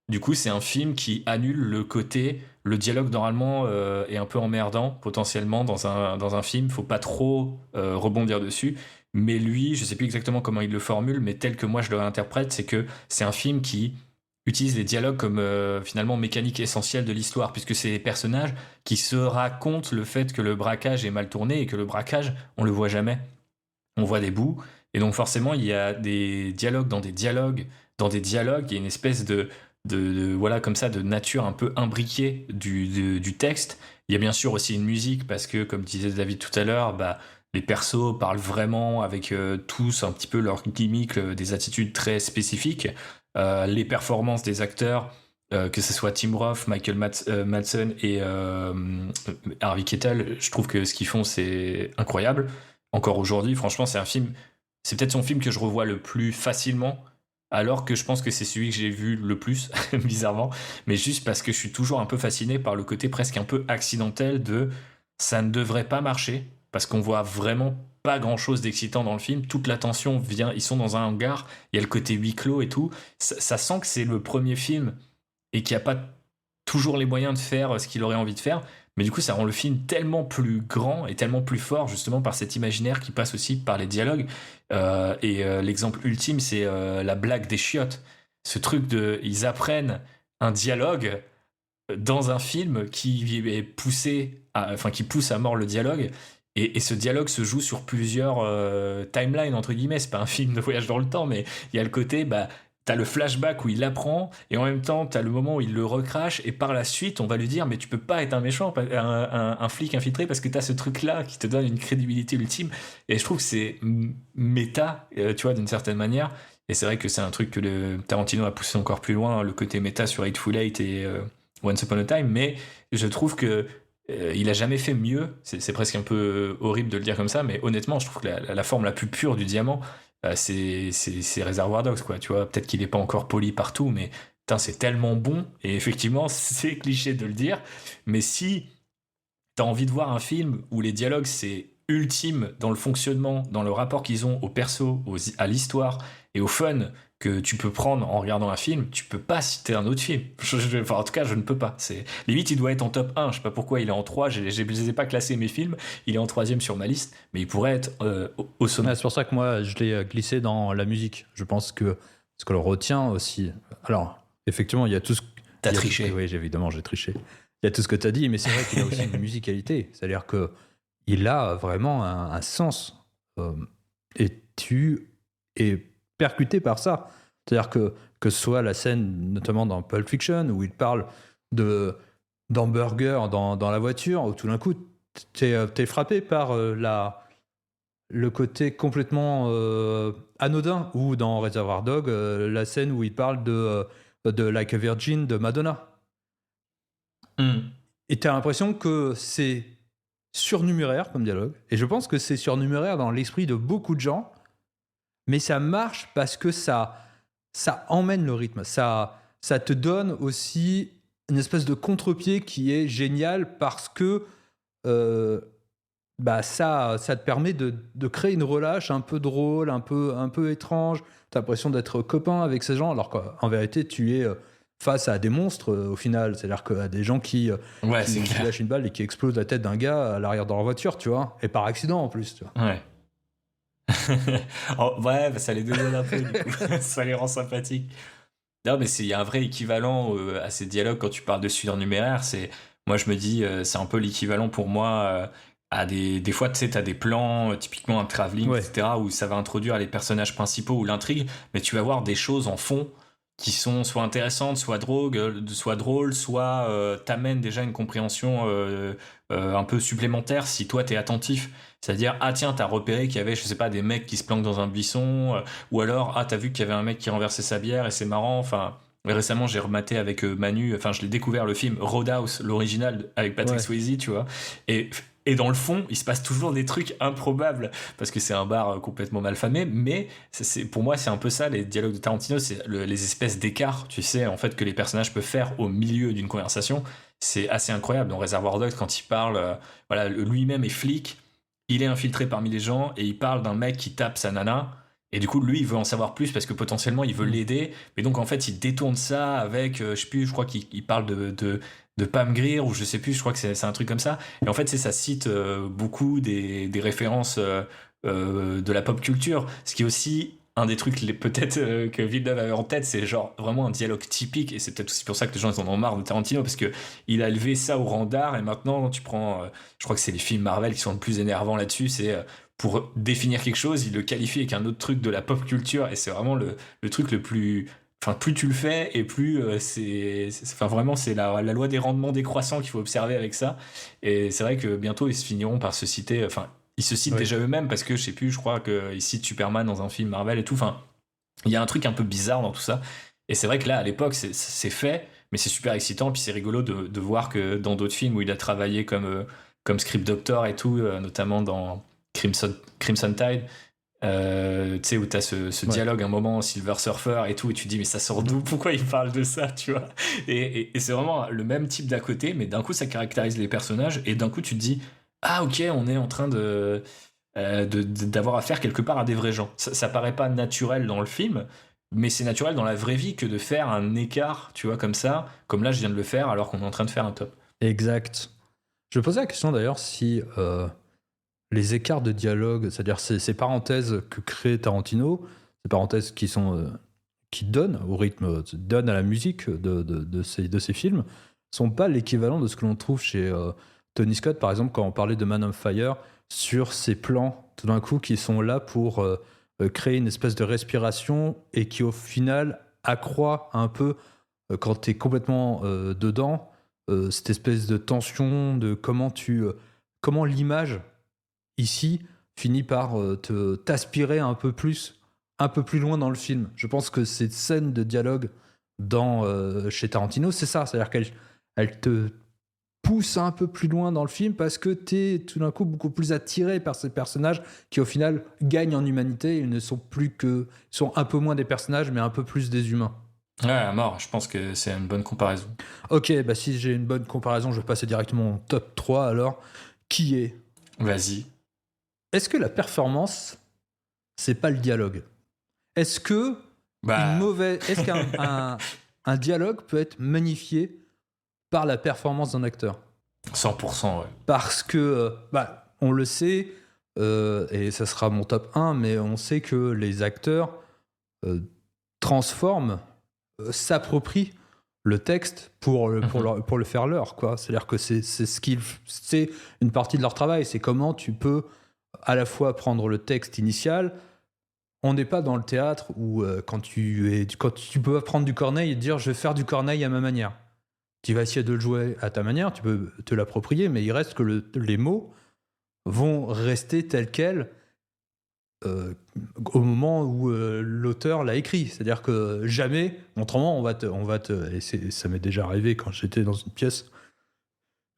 du coup c'est un film qui annule le dialogue normalement est un peu emmerdant potentiellement dans un film. Faut pas trop rebondir dessus. Mais lui, je sais plus exactement comment il le formule, mais tel que moi je le réinterprète, c'est que c'est un film qui utilise les dialogues comme finalement mécanique essentielle de l'histoire, puisque c'est les personnages qui se racontent le fait que le braquage est mal tourné et que le braquage, on le voit jamais. On voit des bouts, et donc forcément, il y a des dialogues dans des dialogues, dans des dialogues, il y a une espèce voilà, comme ça, de nature un peu imbriquée du texte. Il y a bien sûr aussi une musique, parce que, comme disait David tout à l'heure, bah, les persos parlent vraiment avec tous un petit peu leur gimmick, des attitudes très spécifiques. Les performances des acteurs, que ce soit Tim Roth, Michael Madsen et Harvey Keitel, je trouve que ce qu'ils font c'est incroyable. Encore aujourd'hui, franchement, c'est peut-être son film que je revois le plus facilement, alors que je pense que c'est celui que j'ai vu le plus, bizarrement, mais juste parce que je suis toujours un peu fasciné par le côté presque un peu accidentel de ça ne devrait pas marcher, parce qu'on voit vraiment pas grand chose d'excitant dans le film, toute l'attention vient, ils sont dans un hangar, il y a le côté huis clos et tout, ça sent que c'est le premier film et qu'il n'y a pas toujours les moyens de faire ce qu'il aurait envie de faire, mais du coup ça rend le film tellement plus grand et tellement plus fort justement par cet imaginaire qui passe aussi par les dialogues. L'exemple ultime c'est la blague des chiottes, ce truc de ils apprennent un dialogue dans un film qui est qui pousse à mort le dialogue. Et ce dialogue se joue sur plusieurs timelines, entre guillemets. C'est pas un film de voyage dans le temps, mais il y a le côté, bah, t'as le flashback où il apprend, et en même temps, t'as le moment où il le recrache, et par la suite, on va lui dire, mais tu peux pas être un méchant, un flic infiltré, parce que t'as ce truc-là qui te donne une crédibilité ultime. Et je trouve que c'est méta, tu vois, d'une certaine manière. Et c'est vrai que c'est un truc que le Tarantino a poussé encore plus loin, le côté méta sur Hateful Eight et Once Upon a Time, mais je trouve que il a jamais fait mieux. C'est presque un peu horrible de le dire comme ça, mais honnêtement, je trouve que la forme la plus pure du diamant, c'est Reservoir Dogs, quoi. Tu vois, peut-être qu'il n'est pas encore poli partout, mais putain, c'est tellement bon. Et effectivement, c'est cliché de le dire, mais si t'as envie de voir un film où les dialogues c'est ultime dans le fonctionnement, dans le rapport qu'ils ont aux persos, à l'histoire et au fun que tu peux prendre en regardant un film, tu peux pas citer un autre film. Enfin, en tout cas, je ne peux pas. Limite, il doit être en top 1. Je sais pas pourquoi il est en 3. Je les ai pas classés mes films. Il est en 3e sur ma liste, mais il pourrait être au sommet. C'est pour ça que moi, je l'ai glissé dans la musique. Je pense que ce que l'on retient aussi. Alors, effectivement, il y a tout ce. T'as triché. Oui, évidemment, j'ai triché. Il y a tout ce que tu as dit, mais c'est vrai qu'il a aussi une musicalité. C'est-à-dire qu'il a vraiment un sens. Et tu es percuté par ça. C'est-à-dire que ce soit la scène, notamment dans Pulp Fiction, où il parle d'hamburger dans la voiture, où tout d'un coup, t'es frappé par le côté complètement anodin, ou dans Reservoir Dogs, la scène où il parle de Like a Virgin de Madonna. Et t'as l'impression que c'est surnuméraire comme dialogue, et je pense que c'est surnuméraire dans l'esprit de beaucoup de gens, mais ça marche parce que ça emmène le rythme, ça te donne aussi une espèce de contre-pied qui est génial parce que ça te permet de créer une relâche un peu drôle, un peu étrange. T'as l'impression d'être copain avec ces gens, alors qu'en vérité, tu es face à des monstres au final. C'est-à-dire qu'à des gens qui c'est clair. lâchent une balle et qui explosent la tête d'un gars à l'arrière de leur voiture, tu vois. Et par accident en plus, tu vois. Ouais. Ouais, ça les dédonne un peu, du coup. Ça les rend sympathiques. Non, mais il y a un vrai équivalent à ces dialogues quand tu parles de surnuméraire. Moi, je me dis, c'est un peu l'équivalent pour moi à des fois, tu sais, t'as des plans, typiquement un travelling, etc., où ça va introduire les personnages principaux ou l'intrigue, mais tu vas voir des choses en fond qui sont soit intéressantes, soit drôles, soit t'amènent déjà une compréhension un peu supplémentaire si toi t'es attentif. C'est-à-dire, ah tiens, t'as repéré qu'il y avait, je sais pas, des mecs qui se planquent dans un buisson, ou alors, ah t'as vu qu'il y avait un mec qui renversait sa bière et c'est marrant, enfin... Récemment, j'ai rematé avec Manu, enfin, je l'ai découvert le film Roadhouse, l'original, avec Patrick Swayze, tu vois. Et dans le fond, il se passe toujours des trucs improbables, parce que c'est un bar complètement malfamé, mais pour moi, c'est un peu ça, les dialogues de Tarantino, c'est les espèces d'écarts, tu sais, en fait, que les personnages peuvent faire au milieu d'une conversation. C'est assez incroyable. Dans Reservoir Dogs, quand il parle, voilà, lui-même est flic, il est infiltré parmi les gens, et il parle d'un mec qui tape sa nana. Et du coup, lui, il veut en savoir plus parce que potentiellement, il veut l'aider. Mais donc, en fait, il détourne ça avec, je sais plus, je crois qu'il parle de Pam Grier ou je sais plus, je crois que c'est un truc comme ça. Et en fait, ça cite beaucoup des références de la pop culture. Ce qui est aussi un des trucs peut-être que Villeneuve avait en tête, c'est genre vraiment un dialogue typique. Et c'est peut-être aussi pour ça que les gens ils en ont marre de Tarantino parce que il a élevé ça au rang d'art. Et maintenant, tu prends, je crois que c'est les films Marvel qui sont le plus énervants là-dessus. C'est pour définir quelque chose, il le qualifie avec un autre truc de la pop culture et c'est vraiment le truc le plus... Enfin, plus tu le fais et plus enfin, vraiment, c'est la loi des rendements décroissants qu'il faut observer avec ça. Et c'est vrai que bientôt, ils se finiront par se citer... Enfin, ils se citent déjà eux-mêmes parce que, je sais plus, je crois qu'ils citent Superman dans un film Marvel et tout. Enfin, il y a un truc un peu bizarre dans tout ça. Et c'est vrai que là, à l'époque, c'est fait, mais c'est super excitant. Puis c'est rigolo de voir que dans d'autres films où il a travaillé comme Script Doctor et tout, notamment dans... Crimson Tide, tu sais, où t'as ce dialogue un moment Silver Surfer et tout, et tu te dis mais ça sort d'où, pourquoi il parle de ça, tu vois, et c'est vraiment le même type d'à côté, mais d'un coup ça caractérise les personnages et d'un coup tu te dis ah ok, on est en train d'avoir affaire quelque part à des vrais gens. Ça paraît pas naturel dans le film, mais c'est naturel dans la vraie vie que de faire un écart, tu vois, comme ça, comme là je viens de le faire alors qu'on est en train de faire un top. Exact. Je me posais la question d'ailleurs si les écarts de dialogue, c'est-à-dire ces parenthèses que crée Tarantino, ces parenthèses qui donnent au rythme, donnent à la musique de ces films, sont pas l'équivalent de ce que l'on trouve chez Tony Scott, par exemple, quand on parlait de Man on Fire, sur ces plans, tout d'un coup, qui sont là pour créer une espèce de respiration et qui, au final, accroît un peu, quand tu es complètement dedans, cette espèce de tension de comment l'image ici finit par t'aspirer un peu plus loin dans le film. Je pense que cette scène de dialogue chez Tarantino, c'est ça, c'est-à-dire qu'elle te pousse un peu plus loin dans le film parce que t'es tout d'un coup beaucoup plus attiré par ces personnages qui au final gagnent en humanité et ne sont sont un peu moins des personnages mais un peu plus des humains. Ouais, à mort, je pense que c'est une bonne comparaison. Ok, bah si j'ai une bonne comparaison, je vais passer directement au top 3 alors. Qui est Vas-y. Est-ce que la performance, c'est pas le dialogue? Est-ce que est-ce qu'un dialogue peut être magnifié par la performance d'un acteur? 100%, ouais. Parce que, on le sait, et ça sera mon top 1, mais on sait que les acteurs transforment, s'approprient le texte pour le faire leur, quoi. C'est-à-dire que c'est une partie de leur travail. C'est comment tu peux à la fois prendre le texte initial. On n'est pas dans le théâtre où quand tu peux prendre du Corneille et te dire je vais faire du Corneille à ma manière. Tu vas essayer de le jouer à ta manière, tu peux te l'approprier, mais il reste que les mots vont rester tels quels au moment où l'auteur l'a écrit. C'est-à-dire que jamais, autrement, ça m'est déjà arrivé quand j'étais dans une pièce,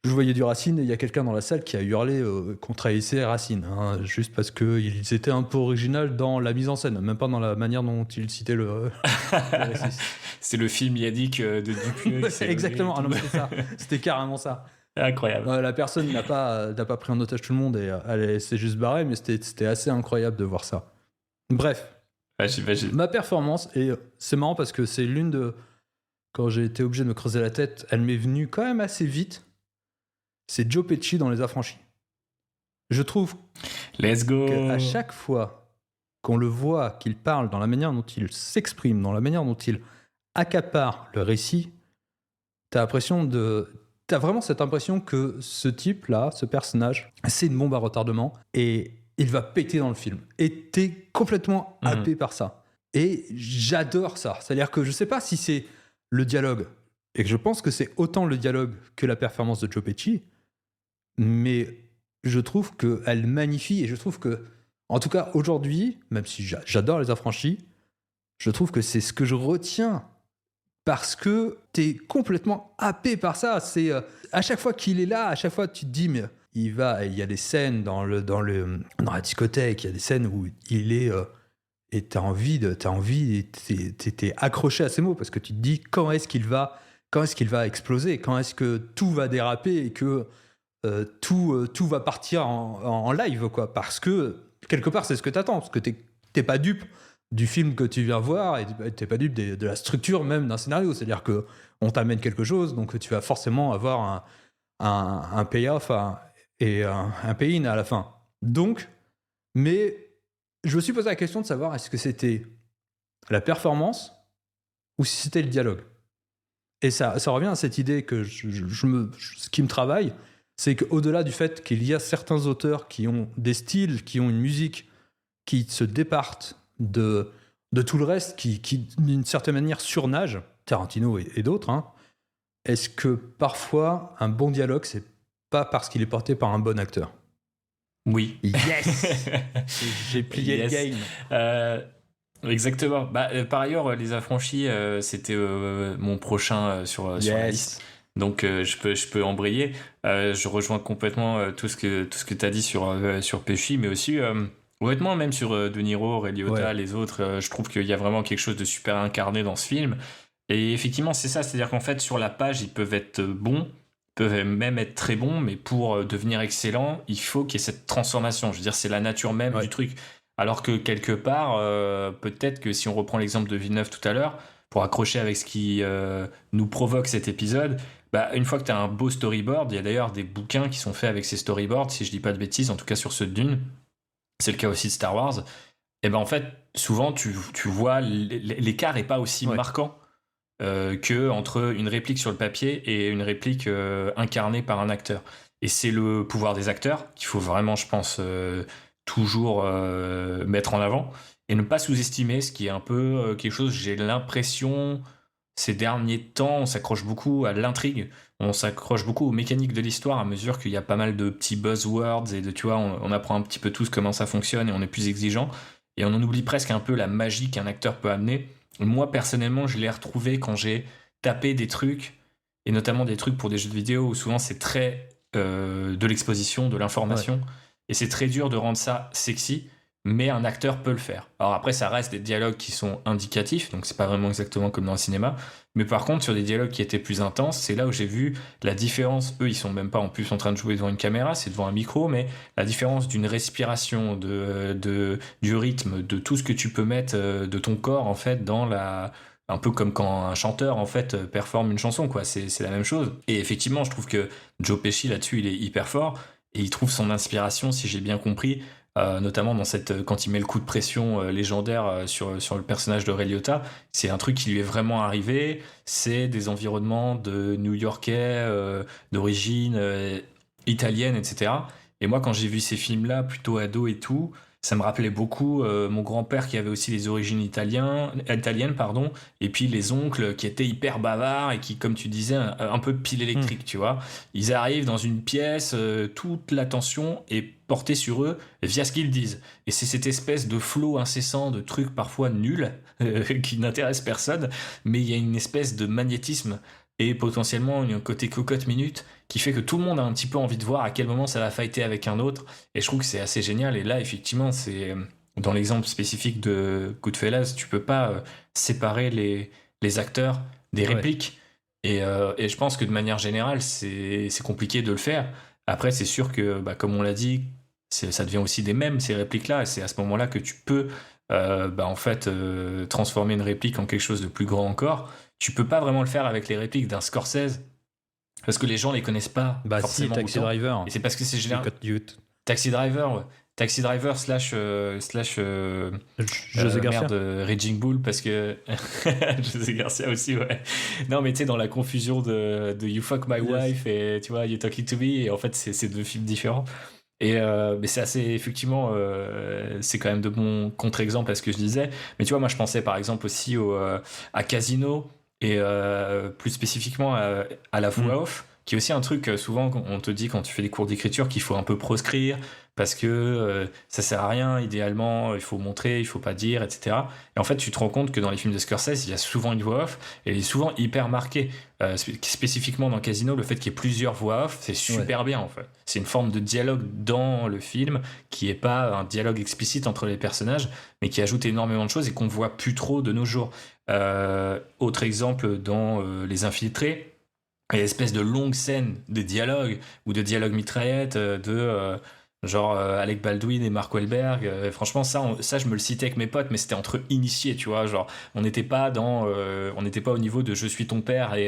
je voyais du Racine et il y a quelqu'un dans la salle qui a hurlé qu'on trahissait Racine, hein, juste parce qu'ils étaient un peu originaux dans la mise en scène, même pas dans la manière dont ils citaient le récit. C'est le film Yannick de Dupieux. Exactement, non, c'est ça. C'était carrément ça. Incroyable. La personne n'a pas pris en otage tout le monde et elle s'est juste barrée, mais c'était assez incroyable de voir ça. Bref, Vas-y. ma performance, et c'est marrant parce que c'est l'une de quand j'ai été obligé de me creuser la tête, elle m'est venue quand même assez vite. C'est Joe Pesci dans Les Affranchis. Je trouve Let's go. qu'à chaque fois qu'on le voit, qu'il parle, dans la manière dont il s'exprime, dans la manière dont il accapare le récit, t'as vraiment cette impression que ce type-là, ce personnage, c'est une bombe à retardement et il va péter dans le film. Et t'es complètement happé par ça. Et j'adore ça. C'est-à-dire que je sais pas si c'est le dialogue, et que je pense que c'est autant le dialogue que la performance de Joe Pesci, mais je trouve qu'elle magnifie, et je trouve que, en tout cas aujourd'hui, même si j'adore Les Affranchis, je trouve que c'est ce que je retiens parce que t'es complètement happé par ça. C'est à chaque fois qu'il est là, à chaque fois tu te dis mais il y a des scènes dans la discothèque, il y a des scènes où il est et t'es accroché à ces mots parce que tu te dis quand est-ce qu'il va exploser, quand est-ce que tout va déraper et que tout va partir en live quoi, parce que quelque part c'est ce que t'attends, parce que t'es pas dupe du film que tu viens voir et t'es pas dupe de la structure même d'un scénario, c'est-à-dire que on t'amène quelque chose donc tu vas forcément avoir un payoff et un pay-in à la fin. Donc, mais je me suis posé la question de savoir est-ce que c'était la performance ou si c'était le dialogue. Et ça revient à cette idée que ce qui me travaille, c'est qu'au-delà du fait qu'il y a certains auteurs qui ont des styles, qui ont une musique qui se départent de tout le reste, qui d'une certaine manière surnagent, Tarantino et d'autres, hein, est-ce que parfois un bon dialogue, c'est pas parce qu'il est porté par un bon acteur? Oui. Yes. J'ai plié Yes. le game. Exactement. Par ailleurs, Les Affranchis, c'était mon prochain sur la liste. Donc je peux embrayer. Je rejoins complètement tout ce que tu as dit sur Pesci, mais aussi honnêtement même sur De Niro, Ray Liotta, les autres. Je trouve qu'il y a vraiment quelque chose de super incarné dans ce film. Et effectivement, c'est ça, c'est-à-dire qu'en fait sur la page ils peuvent être bons, peuvent même être très bons, mais pour devenir excellents, il faut qu'il y ait cette transformation. Je veux dire, c'est la nature même du truc. Alors que quelque part, peut-être que si on reprend l'exemple de Villeneuve tout à l'heure, pour accrocher avec ce qui nous provoque cet épisode, une fois que tu as un beau storyboard, il y a d'ailleurs des bouquins qui sont faits avec ces storyboards, si je dis pas de bêtises, en tout cas sur ceux de Dune, c'est le cas aussi de Star Wars, et en fait, souvent tu vois l'écart n'est pas aussi marquant que entre une réplique sur le papier et une réplique incarnée par un acteur. Et c'est le pouvoir des acteurs qu'il faut vraiment, je pense, toujours mettre en avant et ne pas sous-estimer, ce qui est un peu quelque chose, j'ai l'impression, ces derniers temps, on s'accroche beaucoup à l'intrigue, on s'accroche beaucoup aux mécaniques de l'histoire à mesure qu'il y a pas mal de petits buzzwords et tu vois, on apprend un petit peu tous comment ça fonctionne et on est plus exigeant et on en oublie presque un peu la magie qu'un acteur peut amener. Moi, personnellement, je l'ai retrouvé quand j'ai tapé des trucs, et notamment des trucs pour des jeux de vidéo où souvent c'est très de l'exposition, de l'information, et c'est très dur de rendre ça sexy, mais un acteur peut le faire. Alors après, ça reste des dialogues qui sont indicatifs, donc c'est pas vraiment exactement comme dans le cinéma, mais par contre, sur des dialogues qui étaient plus intenses, c'est là où j'ai vu la différence. Eux, ils sont même pas en plus en train de jouer devant une caméra, c'est devant un micro, mais la différence d'une respiration, du rythme, de tout ce que tu peux mettre de ton corps, en fait, dans un peu comme quand un chanteur, en fait, performe une chanson, quoi. C'est la même chose. Et effectivement, je trouve que Joe Pesci, là-dessus, il est hyper fort, et il trouve son inspiration, si j'ai bien compris, notamment quand il met le coup de pression légendaire sur le personnage de Ray Liotta. C'est un truc qui lui est vraiment arrivé, c'est des environnements de New-Yorkais d'origine italienne, etc. Et moi, quand j'ai vu ces films-là, plutôt ado et tout, ça me rappelait beaucoup mon grand-père qui avait aussi les origines italiennes, et puis les oncles qui étaient hyper bavards et qui, comme tu disais, un peu pile électrique, tu vois. Ils arrivent dans une pièce, toute l'attention est portée sur eux via ce qu'ils disent. Et c'est cette espèce de flow incessant de trucs parfois nuls qui n'intéressent personne, mais il y a une espèce de magnétisme et potentiellement un côté cocotte minute qui fait que tout le monde a un petit peu envie de voir à quel moment ça va fighter avec un autre, et je trouve que c'est assez génial. Et là, effectivement, c'est dans l'exemple spécifique de Goodfellas, tu peux pas séparer les acteurs des répliques, et je pense que de manière générale, c'est compliqué de le faire. Après, c'est sûr que, comme on l'a dit, ça devient aussi des mèmes, ces répliques-là, et c'est à ce moment-là que tu peux en fait transformer une réplique en quelque chose de plus grand encore. tu peux pas vraiment le faire avec les répliques d'un Scorsese parce que les gens les connaissent pas Bah si, forcément Taxi autant. Driver. Et c'est parce que c'est général. Youth. Taxi Driver, ouais. Taxi Driver slash José Garcia. Raging Bull parce que José Garcia aussi, ouais. Non, mais tu sais, dans la confusion de You Fuck My Wife et tu vois You Talking to Me, et en fait c'est deux films différents. Et mais c'est assez, effectivement, c'est quand même de bons contre-exemples à ce que je disais. Mais tu vois, moi je pensais par exemple aussi à Casino et plus spécifiquement à la voix off, qui est aussi un truc, souvent on te dit quand tu fais des cours d'écriture qu'il faut un peu proscrire parce que ça sert à rien, idéalement, il faut montrer, il faut pas dire, etc. Et en fait, tu te rends compte que dans les films de Scorsese, il y a souvent une voix off, et elle est souvent hyper marquée. Spécifiquement dans Casino, le fait qu'il y ait plusieurs voix off, c'est super bien, en fait. C'est une forme de dialogue dans le film, qui est pas un dialogue explicite entre les personnages, mais qui ajoute énormément de choses et qu'on voit plus trop de nos jours. Autre exemple, dans Les Infiltrés, il y a une espèce de longue scène de dialogue, ou de dialogue mitraillette, genre Alec Baldwin et Mark Wahlberg. Franchement, ça je me le citais avec mes potes, mais c'était entre initiés, tu vois. Genre, on n'était pas au niveau de je suis ton père et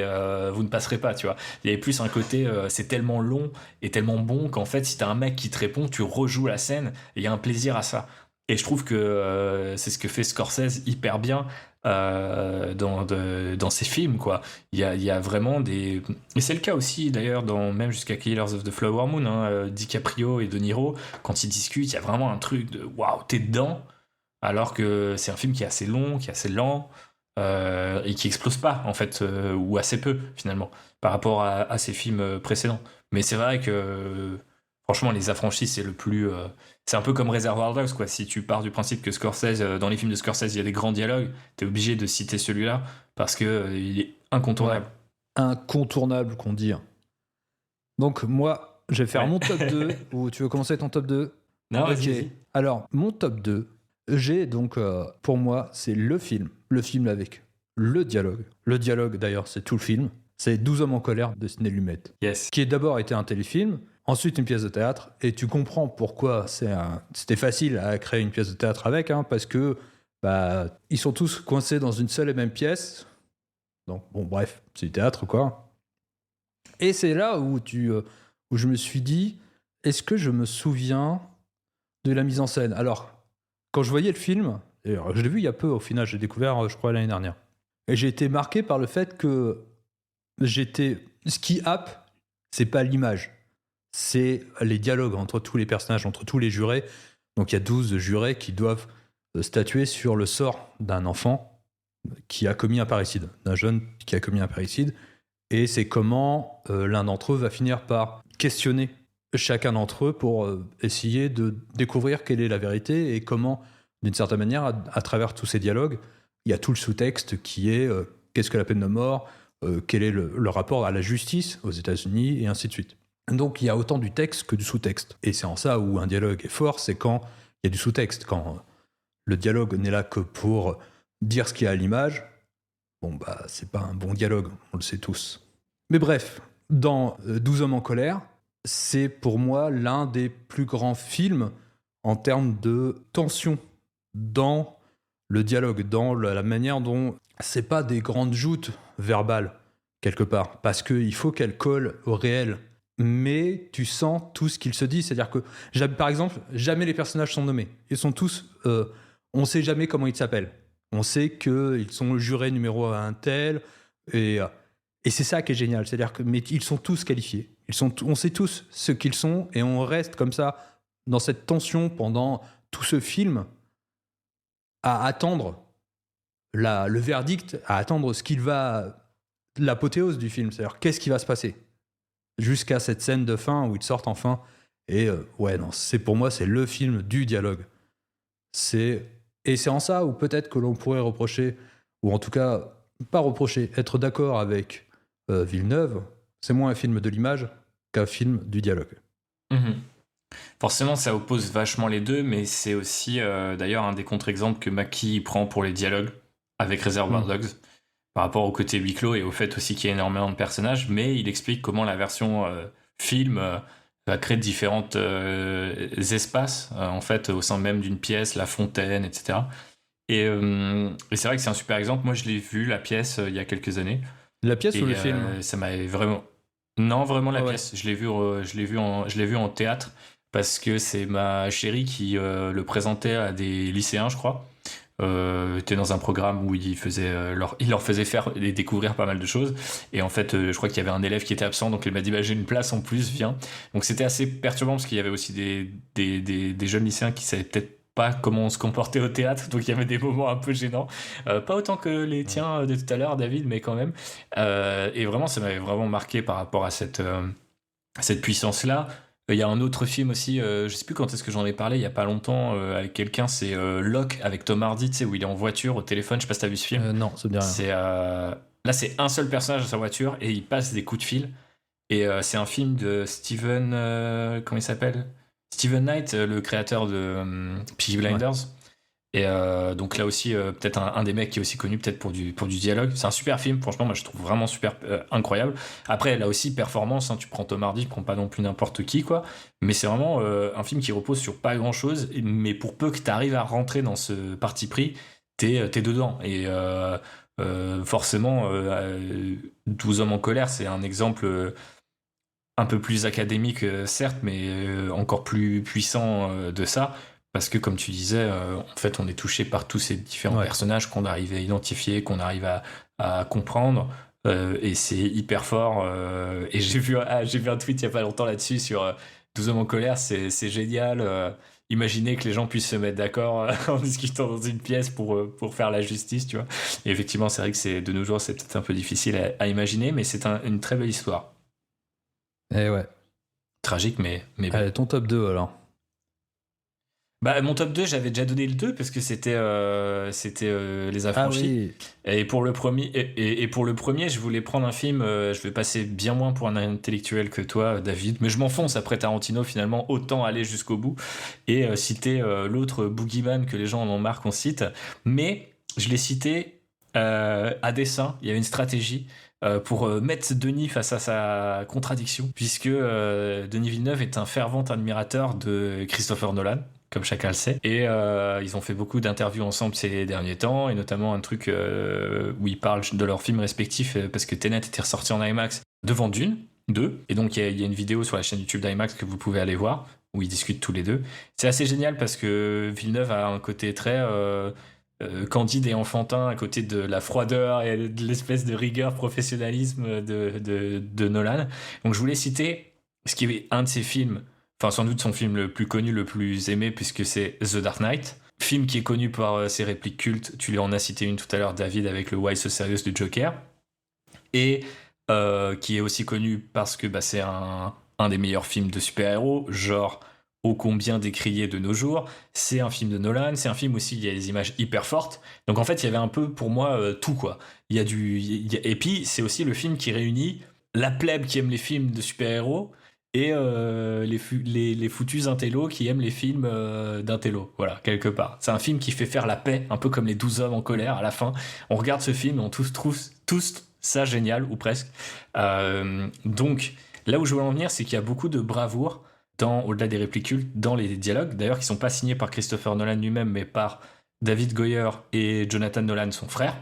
vous ne passerez pas, tu vois. Il y avait plus un côté, c'est tellement long et tellement bon qu'en fait, si t'as un mec qui te répond, tu rejoues la scène et il y a un plaisir à ça. Et je trouve que c'est ce que fait Scorsese hyper bien dans ses films, quoi. Il y a vraiment des... Et c'est le cas aussi, d'ailleurs, même jusqu'à Killers of the Flower Moon, hein, DiCaprio et De Niro, quand ils discutent, il y a vraiment un truc de « waouh, t'es dedans !» Alors que c'est un film qui est assez long, qui est assez lent, et qui explose pas, en fait, ou assez peu, finalement, par rapport à ses films précédents. Mais c'est vrai que... Franchement, Les Affranchis, c'est le plus... c'est un peu comme Reservoir Dogs, quoi. Si tu pars du principe que Scorsese, dans les films de Scorsese, il y a des grands dialogues, t'es obligé de citer celui-là parce que il est incontournable. Incontournable, qu'on dit. Donc, moi, je vais faire mon top 2. Ou tu veux commencer ton top 2 ? Non, ok. vas-y. Alors, mon top 2, j'ai donc, pour moi, c'est le film avec le dialogue. Le dialogue, d'ailleurs, c'est tout le film. C'est 12 hommes en colère de Sidney Lumet. Yes. Qui a d'abord été un téléfilm, ensuite une pièce de théâtre, et tu comprends pourquoi c'était facile à créer une pièce de théâtre avec, hein, parce que ils sont tous coincés dans une seule et même pièce. Donc, bon, bref, c'est du théâtre, quoi. Et c'est là où je me suis dit, est-ce que je me souviens de la mise en scène ? Alors, quand je voyais le film, et je l'ai vu il y a peu, au final, j'ai découvert, je crois, l'année dernière, et j'ai été marqué par le fait que ce qui happe, c'est pas l'image, c'est les dialogues entre tous les personnages, entre tous les jurés. Donc il y a 12 jurés qui doivent statuer sur le sort d'un enfant qui a commis un parricide, d'un jeune qui a commis un parricide, et c'est comment l'un d'entre eux va finir par questionner chacun d'entre eux pour essayer de découvrir quelle est la vérité et comment, d'une certaine manière, à travers tous ces dialogues, il y a tout le sous-texte qui est qu'est-ce que la peine de mort, quel est le rapport à la justice aux États-Unis, et ainsi de suite. Donc il y a autant du texte que du sous-texte. Et c'est en ça où un dialogue est fort, c'est quand il y a du sous-texte. Quand le dialogue n'est là que pour dire ce qu'il y a à l'image, c'est pas un bon dialogue, on le sait tous. Mais bref, dans 12 hommes en colère, c'est pour moi l'un des plus grands films en termes de tension dans le dialogue, dans la manière dont c'est pas des grandes joutes verbales, quelque part, parce qu'il faut qu'elles collent au réel. Mais tu sens tout ce qu'ils se disent. C'est-à-dire que, par exemple, jamais les personnages sont nommés. Ils sont tous... on ne sait jamais comment ils s'appellent. On sait qu'ils sont le juré numéro un tel. Et c'est ça qui est génial. C'est-à-dire que, mais ils sont tous qualifiés. On sait tous ce qu'ils sont et on reste comme ça dans cette tension pendant tout ce film à attendre le verdict, à attendre ce qu'il va... l'apothéose du film. C'est-à-dire, qu'est-ce qui va se passer ? Jusqu'à cette scène de fin où ils sortent enfin. Et pour moi, c'est le film du dialogue. Et c'est en ça où peut-être que l'on pourrait reprocher, ou en tout cas, pas reprocher, être d'accord avec Villeneuve, c'est moins un film de l'image qu'un film du dialogue. Mm-hmm. Forcément, ça oppose vachement les deux, mais c'est aussi d'ailleurs un des contre-exemples que Mackie prend pour les dialogues avec Reservoir Dogs. Par rapport au côté huis clos et au fait aussi qu'il y a énormément de personnages, mais il explique comment la version film va créer différents espaces, en fait, au sein même d'une pièce, la fontaine, etc. Et c'est vrai que c'est un super exemple. Moi, je l'ai vu, la pièce, il y a quelques années. La pièce Et ou le film? ça m'avait vraiment... Non, vraiment la Ah ouais. pièce. Je l'ai vu en théâtre parce que c'est ma chérie qui le présentait à des lycéens, je crois. Était dans un programme où il leur faisait faire et découvrir pas mal de choses. Et en fait, je crois qu'il y avait un élève qui était absent, donc elle m'a dit bah, j'ai une place en plus, viens. Donc c'était assez perturbant parce qu'il y avait aussi des jeunes lycéens qui savaient peut-être pas comment se comporter au théâtre, donc il y avait des moments un peu gênants. Pas autant que les tiens de tout à l'heure, David, mais quand même. Et vraiment, ça m'avait vraiment marqué par rapport à cette puissance-là. Il y a un autre film aussi, je sais plus quand est-ce que j'en ai parlé, il y a pas longtemps avec quelqu'un, c'est Locke avec Tom Hardy, tu sais, où il est en voiture au téléphone, je sais pas si t'as vu ce film. Non, ça me dit rien. Là, c'est un seul personnage dans sa voiture et il passe des coups de fil. Et c'est un film de Steven, comment il s'appelle? Steven Knight, le créateur de Peaky Blinders. Ouais. Et donc là aussi, peut-être un des mecs qui est aussi connu peut-être pour du dialogue. C'est un super film, franchement, moi je trouve vraiment super incroyable. Après, là aussi, performance, hein, tu prends Tom Hardy, tu prends pas non plus n'importe qui, quoi. Mais c'est vraiment un film qui repose sur pas grand-chose, mais pour peu que tu arrives à rentrer dans ce parti pris, t'es dedans. Et forcément, 12 hommes en colère, c'est un exemple un peu plus académique, certes, mais encore plus puissant de ça. Parce que, comme tu disais, en fait, on est touché par tous ces différents personnages qu'on arrive à identifier, qu'on arrive à comprendre. Et c'est hyper fort. Et j'ai vu un tweet il y a pas longtemps là-dessus sur 12 hommes en colère. C'est génial. Imaginez que les gens puissent se mettre d'accord en discutant dans une pièce pour faire la justice, tu vois. Et effectivement, c'est vrai que de nos jours, c'est peut-être un peu difficile à imaginer, mais c'est une très belle histoire. Eh ouais. Tragique, mais belle. Allez, ton top 2 alors. Bah, mon top 2, j'avais déjà donné le 2 parce que c'était Les Affranchis. Ah oui. Et pour le premier, et pour le premier, je voulais prendre un film, je vais passer bien moins pour un intellectuel que toi, David, mais je m'enfonce après Tarantino finalement, autant aller jusqu'au bout et citer l'autre Boogeyman que les gens en ont marre qu'on cite. Mais je l'ai cité à dessein, il y avait une stratégie. Pour mettre Denis face à sa contradiction, puisque Denis Villeneuve est un fervent admirateur de Christopher Nolan, comme chacun le sait. Et ils ont fait beaucoup d'interviews ensemble ces derniers temps, et notamment un truc où ils parlent de leurs films respectifs, parce que Tenet était ressorti en IMAX devant Dune 2. Et donc il y a une vidéo sur la chaîne YouTube d'IMAX que vous pouvez aller voir, où ils discutent tous les deux. C'est assez génial parce que Villeneuve a un côté très... candide et enfantin à côté de la froideur et de l'espèce de rigueur professionnalisme de Nolan. Donc je voulais citer ce qui est un de ses films, enfin sans doute son film le plus connu, le plus aimé, puisque c'est The Dark Knight. Film qui est connu par ses répliques cultes. Tu lui en as cité une tout à l'heure, David, avec le Why So Serious du Joker. Et qui est aussi connu parce que c'est un des meilleurs films de super-héros, genre ô combien décrié de nos jours. C'est un film de Nolan, c'est un film aussi, il y a des images hyper fortes. Donc en fait, il y avait un peu pour moi tout, quoi. Et puis, c'est aussi le film qui réunit la plèbe qui aime les films de super-héros et les foutus intellos qui aiment les films d'intello. Voilà, quelque part. C'est un film qui fait faire la paix, un peu comme les 12 hommes en colère à la fin. On regarde ce film et on trouve tous ça génial, ou presque. Donc, là où je veux en venir, c'est qu'il y a beaucoup de bravoure au-delà des répliques cultes, dans les dialogues, d'ailleurs, qui sont pas signés par Christopher Nolan lui-même, mais par David Goyer et Jonathan Nolan, son frère.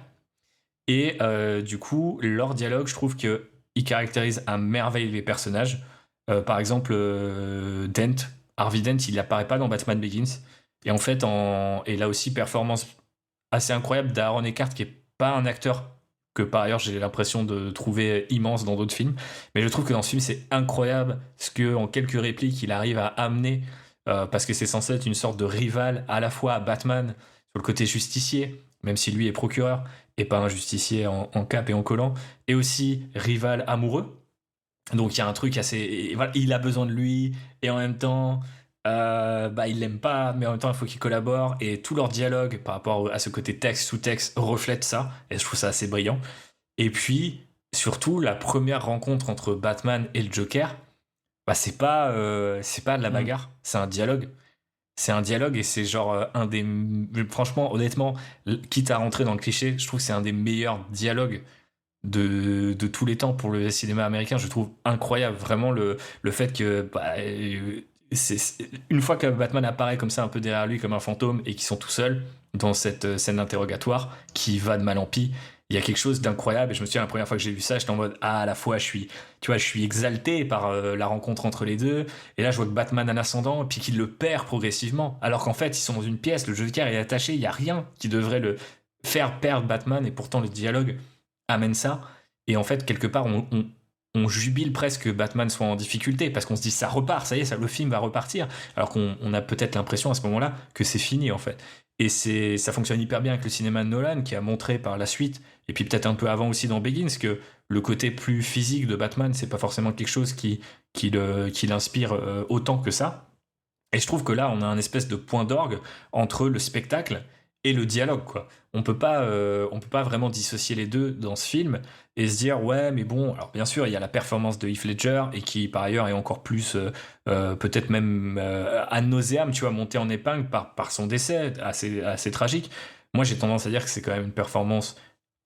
Et du coup, leur dialogue, je trouve qu'ils caractérisent à merveille les personnages. Par exemple, Harvey Dent, il apparaît pas dans Batman Begins. Et en fait, et là aussi, performance assez incroyable d'Aaron Eckhart, qui est pas un acteur que par ailleurs j'ai l'impression de trouver immense dans d'autres films, mais je trouve que dans ce film c'est incroyable ce que en quelques répliques il arrive à amener, parce que c'est censé être une sorte de rival à la fois à Batman sur le côté justicier, même si lui est procureur et pas un justicier en cape et en collant, et aussi rival amoureux. Donc il y a un truc assez, voilà, il a besoin de lui et en même temps il l'aime pas, mais en même temps il faut qu'il collabore, et tout leur dialogue par rapport à ce côté texte sous-texte reflète ça, et je trouve ça assez brillant. Et puis surtout la première rencontre entre Batman et le Joker, c'est pas de la bagarre, c'est un dialogue. C'est un dialogue, et c'est genre franchement, honnêtement, quitte à rentrer dans le cliché, je trouve que c'est un des meilleurs dialogues de tous les temps pour le cinéma américain. Je trouve incroyable vraiment le fait que une fois que Batman apparaît comme ça un peu derrière lui comme un fantôme et qu'ils sont tout seuls dans cette scène d'interrogatoire qui va de mal en pis, il y a quelque chose d'incroyable et je me souviens la première fois que j'ai vu ça, j'étais en mode à la fois je suis exalté par la rencontre entre les deux et là je vois que Batman a un ascendant puis qu'il le perd progressivement alors qu'en fait ils sont dans une pièce, le Joker est attaché, il y a rien qui devrait le faire perdre Batman et pourtant le dialogue amène ça et en fait quelque part on jubile presque que Batman soit en difficulté parce qu'on se dit ça repart, ça y est, le film va repartir. Alors qu'on a peut-être l'impression à ce moment-là que c'est fini en fait. Et ça fonctionne hyper bien avec le cinéma de Nolan qui a montré par la suite, et puis peut-être un peu avant aussi dans Begins, que le côté plus physique de Batman, c'est pas forcément quelque chose qui l'inspire autant que ça. Et je trouve que là, on a un espèce de point d'orgue entre le spectacle et le dialogue, quoi. On peut pas vraiment dissocier les deux dans ce film et se dire ouais, mais bon, alors bien sûr, il y a la performance de Heath Ledger et qui par ailleurs est encore plus peut-être même ad nauseam, tu vois, monté en épingle par son décès assez tragique. Moi, j'ai tendance à dire que c'est quand même une performance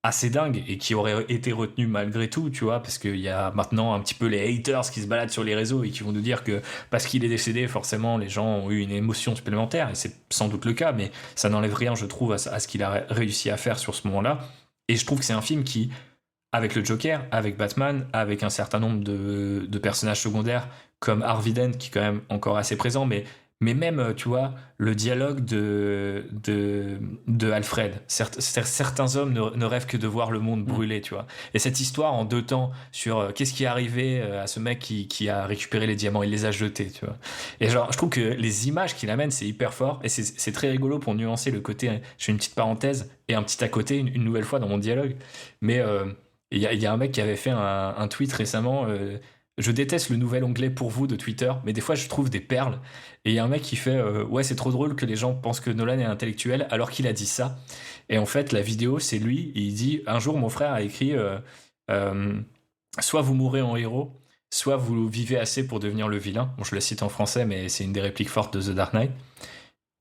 assez dingue et qui aurait été retenu malgré tout, tu vois, parce qu'il y a maintenant un petit peu les haters qui se baladent sur les réseaux et qui vont nous dire que parce qu'il est décédé, forcément, les gens ont eu une émotion supplémentaire, et c'est sans doute le cas, mais ça n'enlève rien, je trouve, à ce qu'il a réussi à faire sur ce moment-là. Et je trouve que c'est un film qui, avec le Joker, avec Batman, avec un certain nombre de personnages secondaires, comme Harvey Dent, qui est quand même encore assez présent, mais même, tu vois, le dialogue de Alfred. Certains hommes ne rêvent que de voir le monde brûler, tu vois. Et cette histoire en 2 temps sur qu'est-ce qui est arrivé à ce mec qui a récupéré les diamants, il les a jetés, tu vois. Et genre, je trouve que les images qu'il amène, c'est hyper fort. Et c'est très rigolo pour nuancer le côté. Je fais une petite parenthèse et un petit à côté, une nouvelle fois dans mon dialogue. Mais il y a un mec qui avait fait un tweet récemment. Je déteste le nouvel onglet pour vous de Twitter, mais des fois je trouve des perles. Et il y a un mec qui fait ouais, c'est trop drôle que les gens pensent que Nolan est intellectuel alors qu'il a dit ça. Et en fait, la vidéo, c'est lui. Il dit un jour, mon frère a écrit soit vous mourrez en héros, soit vous vivez assez pour devenir le vilain. Bon, je le cite en français, mais c'est une des répliques fortes de The Dark Knight.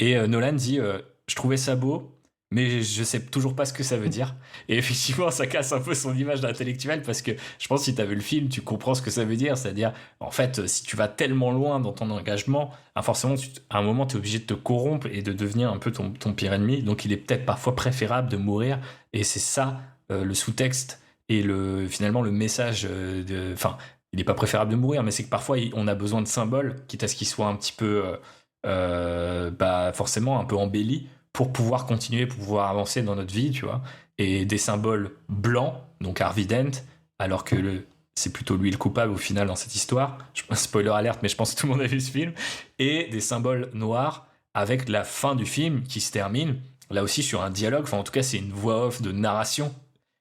Et Nolan dit je trouvais ça beau, mais je sais toujours pas ce que ça veut dire. Et effectivement, ça casse un peu son image d'intellectuel parce que je pense que si t'as vu le film, tu comprends ce que ça veut dire. C'est-à-dire, en fait, si tu vas tellement loin dans ton engagement, forcément, à un moment, t'es obligé de te corrompre et de devenir un peu ton pire ennemi. Donc, il est peut-être parfois préférable de mourir. Et c'est ça, le sous-texte et finalement, le message enfin, il n'est pas préférable de mourir, mais c'est que parfois, on a besoin de symboles, quitte à ce qu'ils soient un petit peu, forcément, un peu embellis pour pouvoir continuer, pour pouvoir avancer dans notre vie, tu vois. Et des symboles blancs, donc Harvey Dent, alors que c'est plutôt lui le coupable au final dans cette histoire. Spoiler alerte, mais je pense que tout le monde a vu ce film. Et des symboles noirs avec la fin du film qui se termine, là aussi sur un dialogue, enfin en tout cas c'est une voix off de narration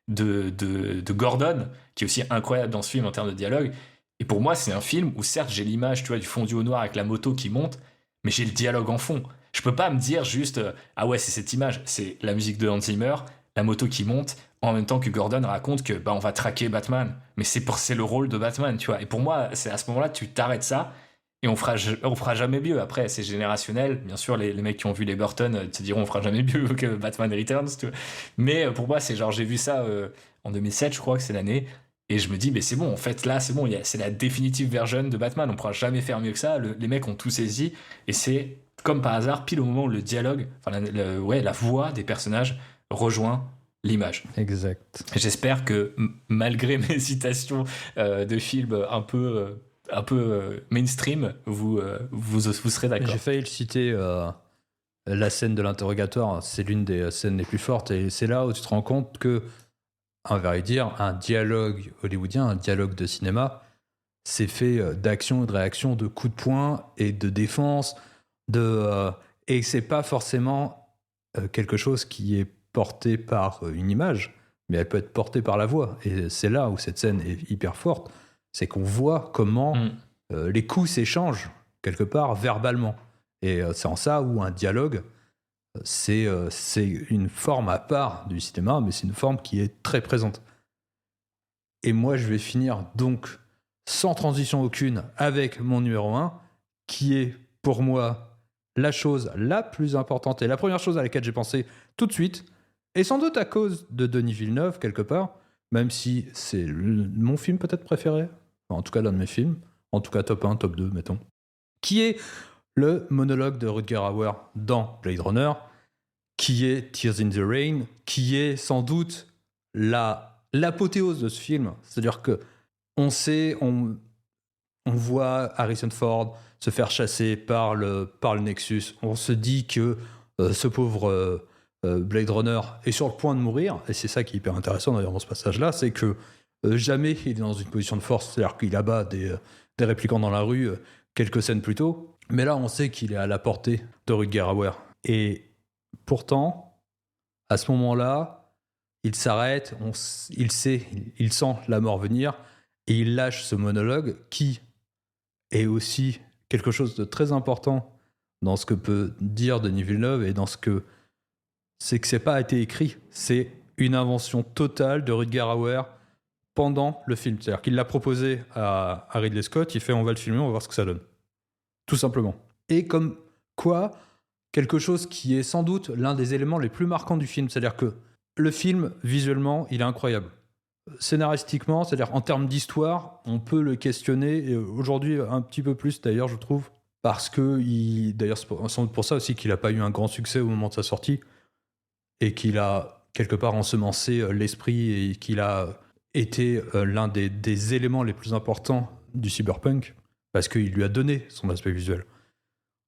de Gordon, qui est aussi incroyable dans ce film en termes de dialogue. Et pour moi, c'est un film où certes j'ai l'image, tu vois, du fondu au noir avec la moto qui monte, mais j'ai le dialogue en fond. Je peux pas me dire juste ah ouais, c'est cette image, c'est la musique de Hans Zimmer, la moto qui monte en même temps que Gordon raconte que on va traquer Batman, mais c'est le rôle de Batman, tu vois. Et pour moi, c'est à ce moment-là tu t'arrêtes ça et on fera jamais mieux. Après, c'est générationnel, bien sûr, les mecs qui ont vu les Burton te diront on fera jamais mieux que Batman Returns, tu vois. Mais pour moi, c'est genre j'ai vu ça en 2007, je crois que c'est l'année. Et je me dis, mais c'est bon, en fait, là, c'est bon, c'est la définitive version de Batman, on pourra jamais faire mieux que ça, les mecs ont tout saisi, et c'est comme par hasard, pile au moment où le dialogue, enfin la voix des personnages rejoint l'image. Exact. J'espère que malgré mes citations de films un peu mainstream, vous serez d'accord. J'ai failli le citer, la scène de l'interrogatoire, c'est l'une des scènes les plus fortes, et c'est là où tu te rends compte que, à vrai dire, un dialogue hollywoodien, un dialogue de cinéma, c'est fait d'action et de réaction, de coups de poing et de défense, et c'est pas forcément quelque chose qui est porté par une image, mais elle peut être portée par la voix. Et c'est là où cette scène est hyper forte, c'est qu'on voit comment les coups s'échangent quelque part verbalement. Et c'est en ça où un dialogue, c'est une forme à part du cinéma, mais c'est une forme qui est très présente. Et moi, je vais finir donc sans transition aucune avec mon numéro 1, qui est pour moi la chose la plus importante et la première chose à laquelle j'ai pensé tout de suite, et sans doute à cause de Denis Villeneuve quelque part, même si c'est mon film peut-être préféré, en tout cas l'un de mes films, en tout cas top 1, top 2 mettons, qui est le monologue de Rutger Hauer dans Blade Runner, qui est Tears in the Rain, qui est sans doute l'apothéose de ce film. C'est-à-dire que on voit Harrison Ford se faire chasser par le Nexus. On se dit que ce pauvre Blade Runner est sur le point de mourir, et c'est ça qui est hyper intéressant d'ailleurs dans ce passage-là, c'est que jamais il est dans une position de force, c'est-à-dire qu'il abat des réplicants dans la rue quelques scènes plus tôt, mais là on sait qu'il est à la portée de Rutger Hauer. Et pourtant, à ce moment-là, il s'arrête, il sent la mort venir, et il lâche ce monologue qui est aussi quelque chose de très important dans ce que peut dire Denis Villeneuve et dans ce que c'est que c'est pas été écrit, c'est une invention totale de Rutger Hauer pendant le film. C'est-à-dire qu'il l'a proposé à Ridley Scott, il fait on va le filmer, on va voir ce que ça donne. Tout simplement. Et comme quoi, quelque chose qui est sans doute l'un des éléments les plus marquants du film, c'est-à-dire que le film, visuellement, il est incroyable. Scénaristiquement, c'est-à-dire en termes d'histoire, on peut le questionner, et aujourd'hui un petit peu plus d'ailleurs, je trouve, parce que, d'ailleurs c'est sans doute pour ça aussi qu'il n'a pas eu un grand succès au moment de sa sortie, et qu'il a quelque part ensemencé l'esprit et qu'il a été l'un des éléments les plus importants du cyberpunk, parce qu'il lui a donné son aspect visuel.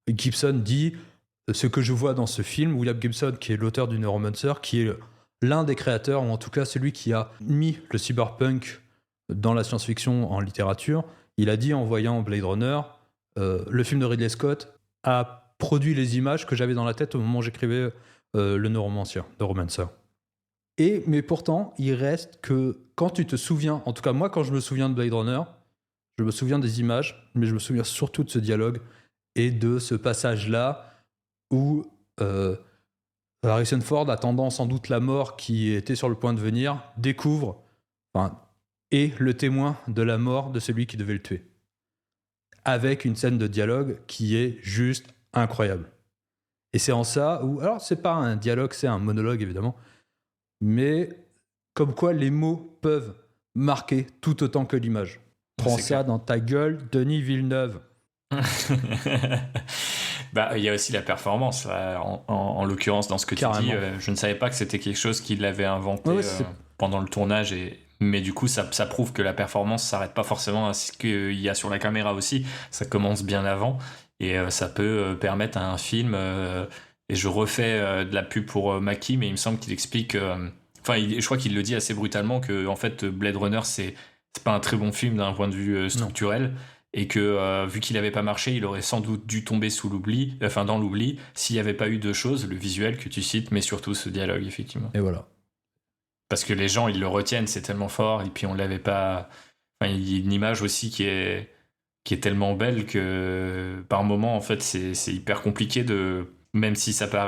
Gibson dit ce que je vois dans ce film, William Gibson, qui est l'auteur du Neuromancer, qui est l'un des créateurs, ou en tout cas celui qui a mis le cyberpunk dans la science-fiction en littérature, il a dit en voyant Blade Runner, le film de Ridley Scott a produit les images que j'avais dans la tête au moment où j'écrivais le Neuromancer. Mais pourtant, il reste que quand tu te souviens, en tout cas moi quand je me souviens de Blade Runner, je me souviens des images, mais je me souviens surtout de ce dialogue et de ce passage-là où Harrison Ford, attendant sans doute la mort qui était sur le point de venir, découvre est le témoin de la mort de celui qui devait le tuer. Avec une scène de dialogue qui est juste incroyable. Et c'est en ça où, alors c'est pas un dialogue, c'est un monologue évidemment, mais comme quoi les mots peuvent marquer tout autant que l'image. Prends ça dans ta gueule, Denis Villeneuve. Il y a aussi la performance, là, en l'occurrence, dans ce que Carrément. tu dis. Je ne savais pas que c'était quelque chose qu'il avait inventé pendant le tournage. Mais du coup, ça prouve que la performance ne s'arrête pas forcément à ce qu'il y a sur la caméra aussi. Ça commence bien avant. Et ça peut permettre à un film... et je refais de la pub pour Mackie, mais il me semble qu'il explique... je crois qu'il le dit assez brutalement que en fait, Blade Runner, c'est pas un très bon film d'un point de vue structurel. Et que vu qu'il n'avait pas marché, il aurait sans doute dû tomber dans l'oubli s'il n'y avait pas eu deux choses, le visuel que tu cites, mais surtout ce dialogue, effectivement. Et voilà. Parce que les gens, ils le retiennent, c'est tellement fort, et puis on l'avait pas... il y a une image aussi qui est tellement belle que par moment, en fait, c'est hyper compliqué de... Même si ça peut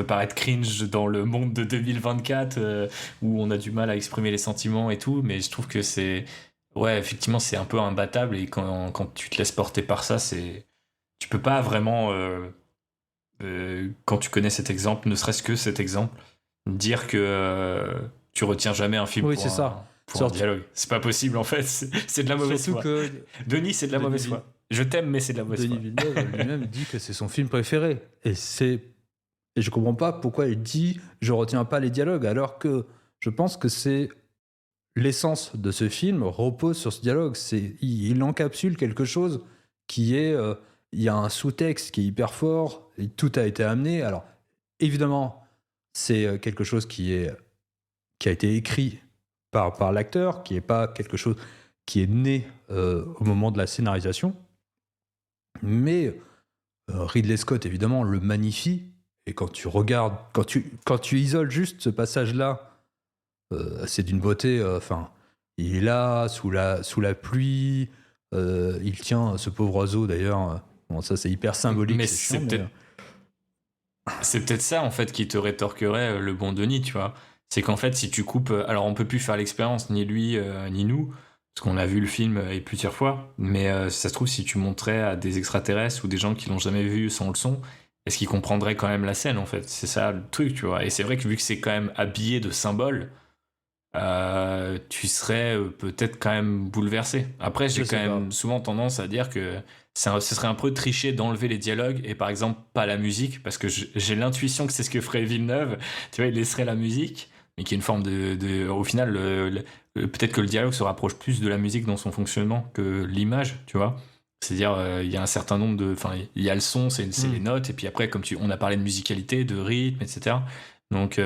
paraître cringe dans le monde de 2024, où on a du mal à exprimer les sentiments et tout, mais je trouve que c'est... Ouais, effectivement, c'est un peu imbattable, et quand tu te laisses porter par ça, tu peux pas vraiment, quand tu connais cet exemple, ne serait-ce que cet exemple, dire que tu retiens jamais un film pour un dialogue. C'est pas possible, en fait, c'est de la mauvaise foi. Que Denis, c'est de la mauvaise foi. Je t'aime, mais c'est de la mauvaise foi. Denis Villeneuve lui-même dit que c'est son film préféré. Et je comprends pas pourquoi il dit « je retiens pas les dialogues », alors que je pense que c'est... L'essence de ce film repose sur ce dialogue. Il encapsule quelque chose qui est... il y a un sous-texte qui est hyper fort, et tout a été amené. Alors, évidemment, c'est quelque chose qui a été écrit par l'acteur, qui n'est pas quelque chose qui est né au moment de la scénarisation. Mais Ridley Scott, évidemment, le magnifie. Et quand tu regardes, quand tu isoles juste ce passage-là, c'est d'une beauté. Il est là sous la pluie, il tient ce pauvre oiseau d'ailleurs. Bon, ça c'est hyper symbolique. Mais c'est peut-être ça en fait qui te rétorquerait le bon Denis, tu vois. C'est qu'en fait si tu coupes, alors on peut plus faire l'expérience ni lui ni nous, parce qu'on a vu le film plusieurs fois. Mais si ça se trouve, si tu montrais à des extraterrestres ou des gens qui l'ont jamais vu sans le son, est-ce qu'ils comprendraient quand même la scène en fait? C'est ça le truc, tu vois. Et c'est vrai que vu que c'est quand même habillé de symboles. tu serais peut-être quand même bouleversé. Après, j'ai quand même souvent tendance à dire que ce serait un peu tricher d'enlever les dialogues et par exemple pas la musique, parce que j'ai l'intuition que c'est ce que ferait Villeneuve. Tu vois, il laisserait la musique, mais qui est une forme au final, peut-être que le dialogue se rapproche plus de la musique dans son fonctionnement que l'image, tu vois. C'est-à-dire, il y a un certain nombre de... Enfin, il y a le son, c'est les notes, et puis après, comme on a parlé de musicalité, de rythme, etc. Donc,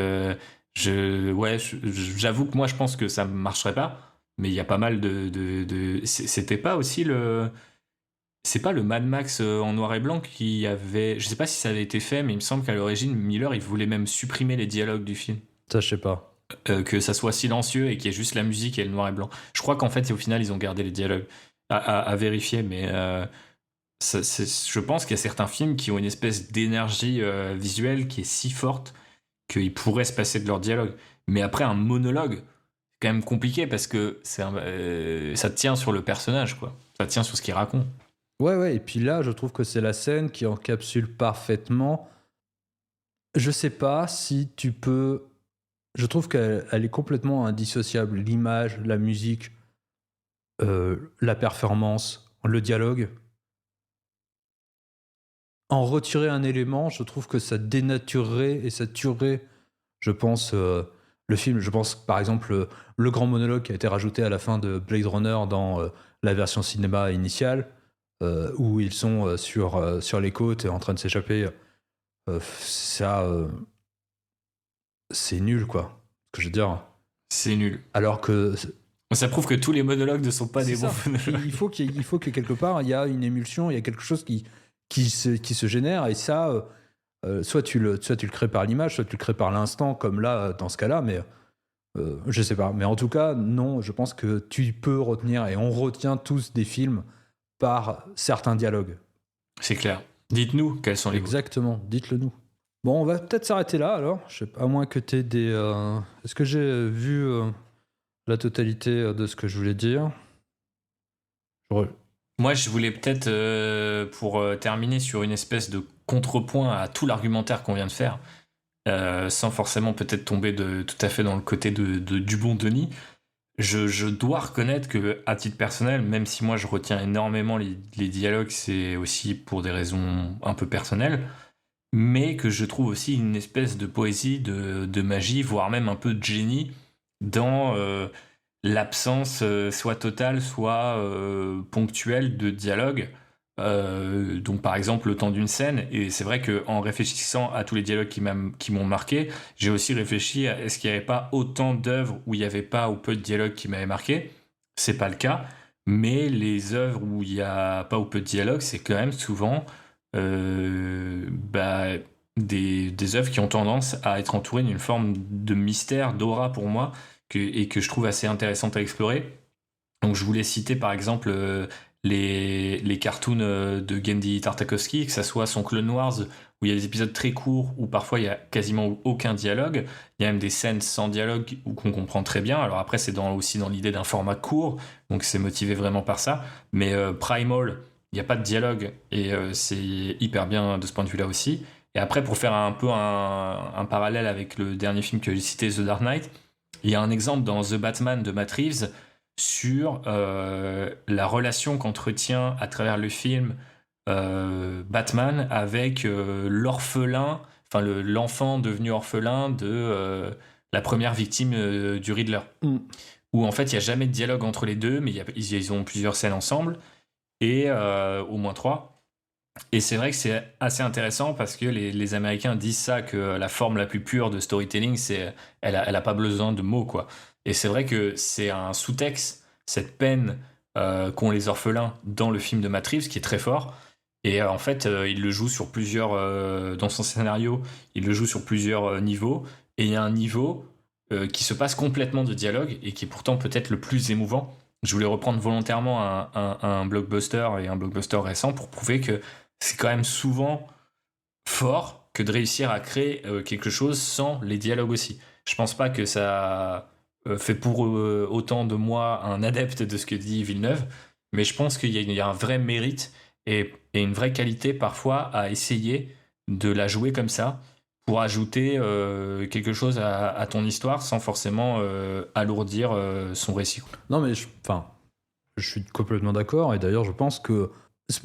j'avoue que moi, je pense que ça ne marcherait pas, mais il y a pas mal C'était pas aussi le... C'est pas le Mad Max en noir et blanc qui avait... Je sais pas si ça avait été fait, mais il me semble qu'à l'origine, Miller, il voulait même supprimer les dialogues du film. Ça, je sais pas. Que ça soit silencieux et qu'il y ait juste la musique et le noir et blanc. Je crois qu'en fait, au final, ils ont gardé les dialogues. À vérifier, mais je pense qu'il y a certains films qui ont une espèce d'énergie visuelle qui est si forte qu'ils pourraient se passer de leur dialogue. Mais après, un monologue, c'est quand même compliqué parce que ça tient sur le personnage, quoi. Ça tient sur ce qu'il raconte. Ouais, et puis là, je trouve que c'est la scène qui encapsule parfaitement. Je sais pas si tu peux... Je trouve qu'elle est complètement indissociable. L'image, la musique, la performance, le dialogue. En retirer un élément, je trouve que ça dénaturerait et ça tuerait, je pense, le film. Je pense par exemple le grand monologue qui a été rajouté à la fin de Blade Runner dans la version cinéma initiale, où ils sont sur les côtes et en train de s'échapper. C'est nul, quoi. Ce que je veux dire. C'est nul. Alors que... Ça prouve que tous les monologues ne sont pas des bons monologues. Il faut que quelque part, il y a une émulsion, il y a quelque chose qui se génère, et ça, soit tu le crées par l'image, soit tu le crées par l'instant, comme là, dans ce cas-là, mais je sais pas. Mais en tout cas, non, je pense que tu peux retenir, et on retient tous des films par certains dialogues. C'est clair. Dites-nous quels sont les Exactement, dites-le nous. Bon, on va peut-être s'arrêter là, alors. Je sais pas, à moins que tu aies des... Est-ce que j'ai vu la totalité de ce que je voulais dire? Moi, je voulais peut-être, pour terminer sur une espèce de contrepoint à tout l'argumentaire qu'on vient de faire, sans forcément peut-être tomber tout à fait dans le côté du bon Denis, je dois reconnaître que, à titre personnel, même si moi je retiens énormément les dialogues, c'est aussi pour des raisons un peu personnelles, mais que je trouve aussi une espèce de poésie, de magie, voire même un peu de génie dans l'absence soit totale, soit ponctuelle de dialogue. Donc par exemple le temps d'une scène, et c'est vrai qu'en réfléchissant à tous les dialogues qui m'ont marqué, j'ai aussi réfléchi à est-ce qu'il n'y avait pas autant d'œuvres où il n'y avait pas ou peu de dialogues qui m'avaient marqué. C'est pas le cas, mais les œuvres où il n'y a pas ou peu de dialogue, c'est quand même souvent des œuvres qui ont tendance à être entourées d'une forme de mystère, d'aura pour moi, et que je trouve assez intéressante à explorer. Donc je voulais citer par exemple les cartoons de Genndy Tartakovsky, que ça soit son Clone Wars, où il y a des épisodes très courts, où parfois il y a quasiment aucun dialogue. Il y a même des scènes sans dialogue qu'on comprend très bien. Alors après, c'est aussi dans l'idée d'un format court, donc c'est motivé vraiment par ça. Mais Primal, il n'y a pas de dialogue, et c'est hyper bien de ce point de vue-là aussi. Et après, pour faire un peu un parallèle avec le dernier film que j'ai cité, The Dark Knight, il y a un exemple dans The Batman de Matt Reeves sur la relation qu'entretient à travers le film Batman avec l'orphelin, enfin l'enfant devenu orphelin de la première victime du Riddler. Où en fait il n'y a jamais de dialogue entre les deux, mais ils ont plusieurs scènes ensemble, et au moins 3. Et c'est vrai que c'est assez intéressant parce que les Américains disent ça, que la forme la plus pure de storytelling, elle a pas besoin de mots, quoi. Et c'est vrai que c'est un sous-texte, cette peine qu'ont les orphelins dans le film de Matt Reeves, qui est très fort. Et en fait, il le joue sur plusieurs... dans son scénario, il le joue sur plusieurs niveaux. Et il y a un niveau qui se passe complètement de dialogue et qui est pourtant peut-être le plus émouvant. Je voulais reprendre volontairement un blockbuster, et un blockbuster récent, pour prouver que c'est quand même souvent fort que de réussir à créer quelque chose sans les dialogues aussi. Je pense pas que ça fait pour autant de moi un adepte de ce que dit Villeneuve, mais je pense qu'il y a un vrai mérite et une vraie qualité parfois à essayer de la jouer comme ça, pour ajouter quelque chose à ton histoire sans forcément alourdir son récit. Non, mais je suis complètement d'accord. Et d'ailleurs, je pense que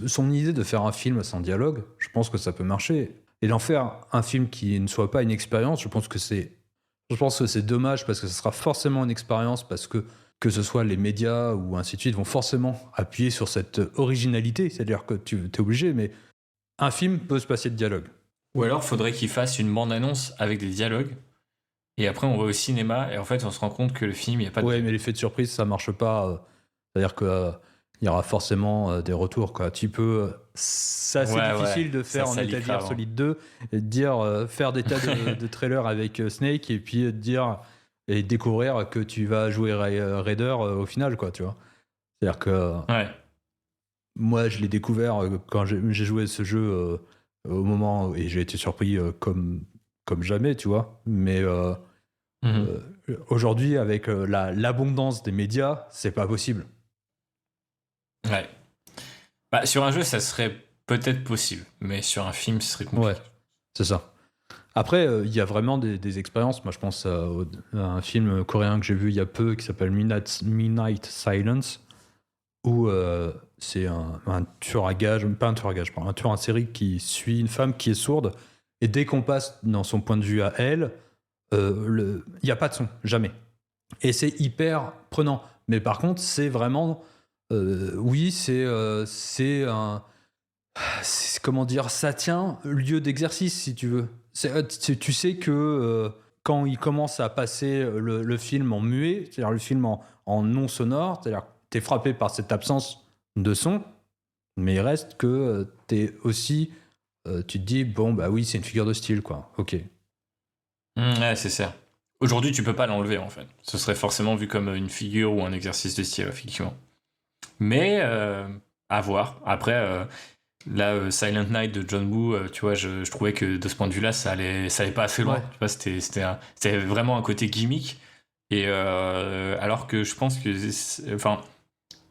son idée de faire un film sans dialogue, je pense que ça peut marcher. Et d'en faire un film qui ne soit pas une expérience, je pense que c'est dommage parce que ce sera forcément une expérience, parce que ce soit les médias ou ainsi de suite vont forcément appuyer sur cette originalité. C'est-à-dire que tu es obligé, mais un film peut se passer de dialogue. Ou alors, faudrait qu'il fasse une bande-annonce avec des dialogues. Et après, on va au cinéma et en fait, on se rend compte que le film, il n'y a pas de... Ouais, mais l'effet de surprise, ça marche pas. C'est-à-dire que il y aura forcément des retours, quoi. C'est assez difficile de faire en Metal Gear Solid 2 et de dire, faire des tas de trailers avec Snake et puis de dire et découvrir que tu vas jouer Raider au final, quoi, tu vois. C'est-à-dire que moi, je l'ai découvert quand j'ai joué ce jeu au moment et j'ai été surpris comme jamais, tu vois. Mais aujourd'hui, avec l'abondance des médias, c'est pas possible. Ouais. Bah, sur un jeu, ça serait peut-être possible, mais sur un film, ce serait compliqué. Ouais, c'est ça. Après, il y a vraiment des expériences. Moi, je pense à un film coréen que j'ai vu il y a peu qui s'appelle Midnight Silence, où c'est un tueur à gages, pas un tueur à gages, un tueur en série qui suit une femme qui est sourde, et dès qu'on passe dans son point de vue à elle, il n'y a pas de son, jamais. Et c'est hyper prenant. Mais par contre, c'est vraiment... oui, c'est comment dire, ça tient lieu d'exercice, si tu veux. Tu sais que quand il commence à passer le film en muet, c'est-à-dire le film en non sonore, c'est-à-dire que t'es frappé par cette absence de son, mais il reste que t'es aussi, tu te dis, bon, bah oui, c'est une figure de style, quoi. Ok. Ouais, c'est ça. Aujourd'hui, tu peux pas l'enlever, en fait. Ce serait forcément vu comme une figure ou un exercice de style, effectivement. Mais à voir. Après, là, Silent Night de John Woo, tu vois, je trouvais que de ce point de vue-là, ça allait pas assez loin. Ouais. Tu vois, c'était vraiment un côté gimmick. Et alors que je pense que,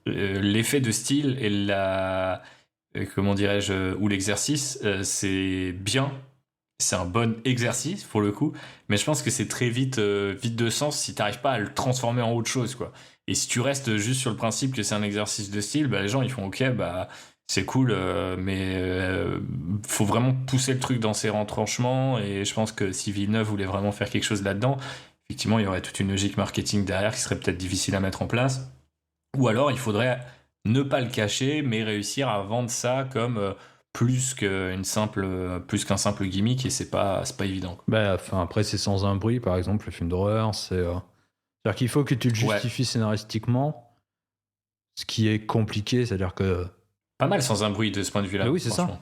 l'effet de style et comment dirais-je, ou l'exercice, c'est bien. C'est un bon exercice pour le coup, mais je pense que c'est très vite de sens si t'arrives pas à le transformer en autre chose, quoi. Et si tu restes juste sur le principe que c'est un exercice de style, bah les gens ils font ok, bah c'est cool, mais faut vraiment pousser le truc dans ses retranchements. Et je pense que si Villeneuve voulait vraiment faire quelque chose là-dedans, effectivement il y aurait toute une logique marketing derrière qui serait peut-être difficile à mettre en place. Ou alors il faudrait ne pas le cacher, mais réussir à vendre ça comme plus qu'un simple gimmick, et c'est pas évident. Bah, après, c'est Sans un bruit, par exemple, le film d'horreur. C'est-à-dire qu'il faut que tu le justifies scénaristiquement, ce qui est compliqué, c'est-à-dire que... Pas mal Sans un bruit de ce point de vue-là. Bah oui, c'est ça.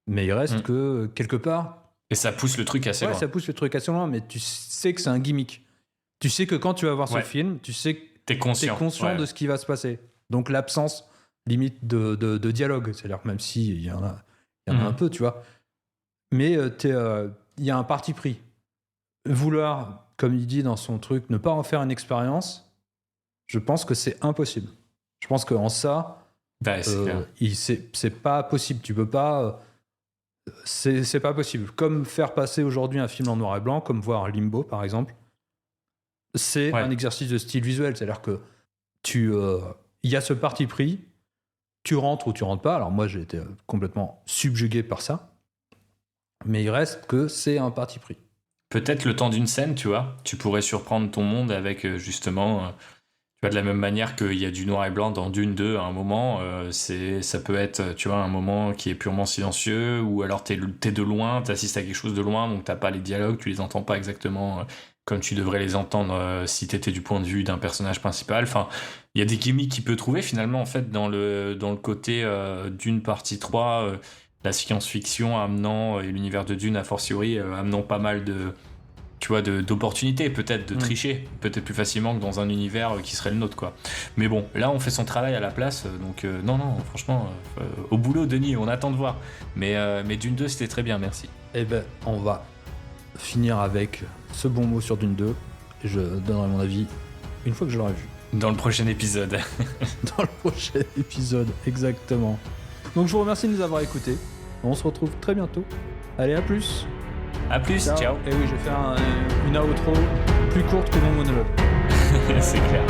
Mais il reste que, quelque part... Et ça pousse le truc assez loin. Ouais, ça pousse le truc assez loin, mais tu sais que c'est un gimmick. Tu sais que quand tu vas voir ce film, tu sais que t'es conscient de ce qui va se passer. Donc l'absence... limite de dialogue, c'est-à-dire que même s'il y en a un peu, tu vois. Mais il y a un parti pris. Vouloir, comme il dit dans son truc, ne pas en faire une expérience, je pense que c'est impossible. Je pense qu'en ça, c'est pas possible. Tu peux pas... c'est pas possible. Comme faire passer aujourd'hui un film en noir et blanc, comme voir Limbo, par exemple, c'est un exercice de style visuel. C'est-à-dire que il y a ce parti pris. Tu rentres ou tu rentres pas. Alors moi, j'ai été complètement subjugué par ça. Mais il reste que c'est un parti pris. Peut-être le temps d'une scène, tu vois. Tu pourrais surprendre ton monde avec justement... tu vois, de la même manière qu'il y a du noir et blanc dans Dune 2 à un moment. Ça peut être, tu vois, un moment qui est purement silencieux, ou alors t'es de loin, t'assistes à quelque chose de loin, donc t'as pas les dialogues, tu les entends pas exactement comme tu devrais les entendre si t'étais du point de vue d'un personnage principal. Enfin... Il y a des gimmicks qu'il peut trouver finalement en fait dans le côté Dune partie 3, la science-fiction amenant et l'univers de Dune a fortiori amenant pas mal d'opportunités, peut-être de tricher peut-être plus facilement que dans un univers qui serait le nôtre, quoi. Mais bon, là on fait son travail à la place, donc non franchement au boulot Denis, on attend de voir. Mais Dune 2 c'était très bien, merci. Eh ben on va finir avec ce bon mot sur Dune 2 et je donnerai mon avis une fois que je l'aurai vu. Dans le prochain épisode. Dans le prochain épisode, exactement. Donc je vous remercie de nous avoir écoutés. On se retrouve très bientôt. Allez, à plus. À plus, ciao. Et oui, je vais faire une outro plus courte que mon monologue. C'est clair.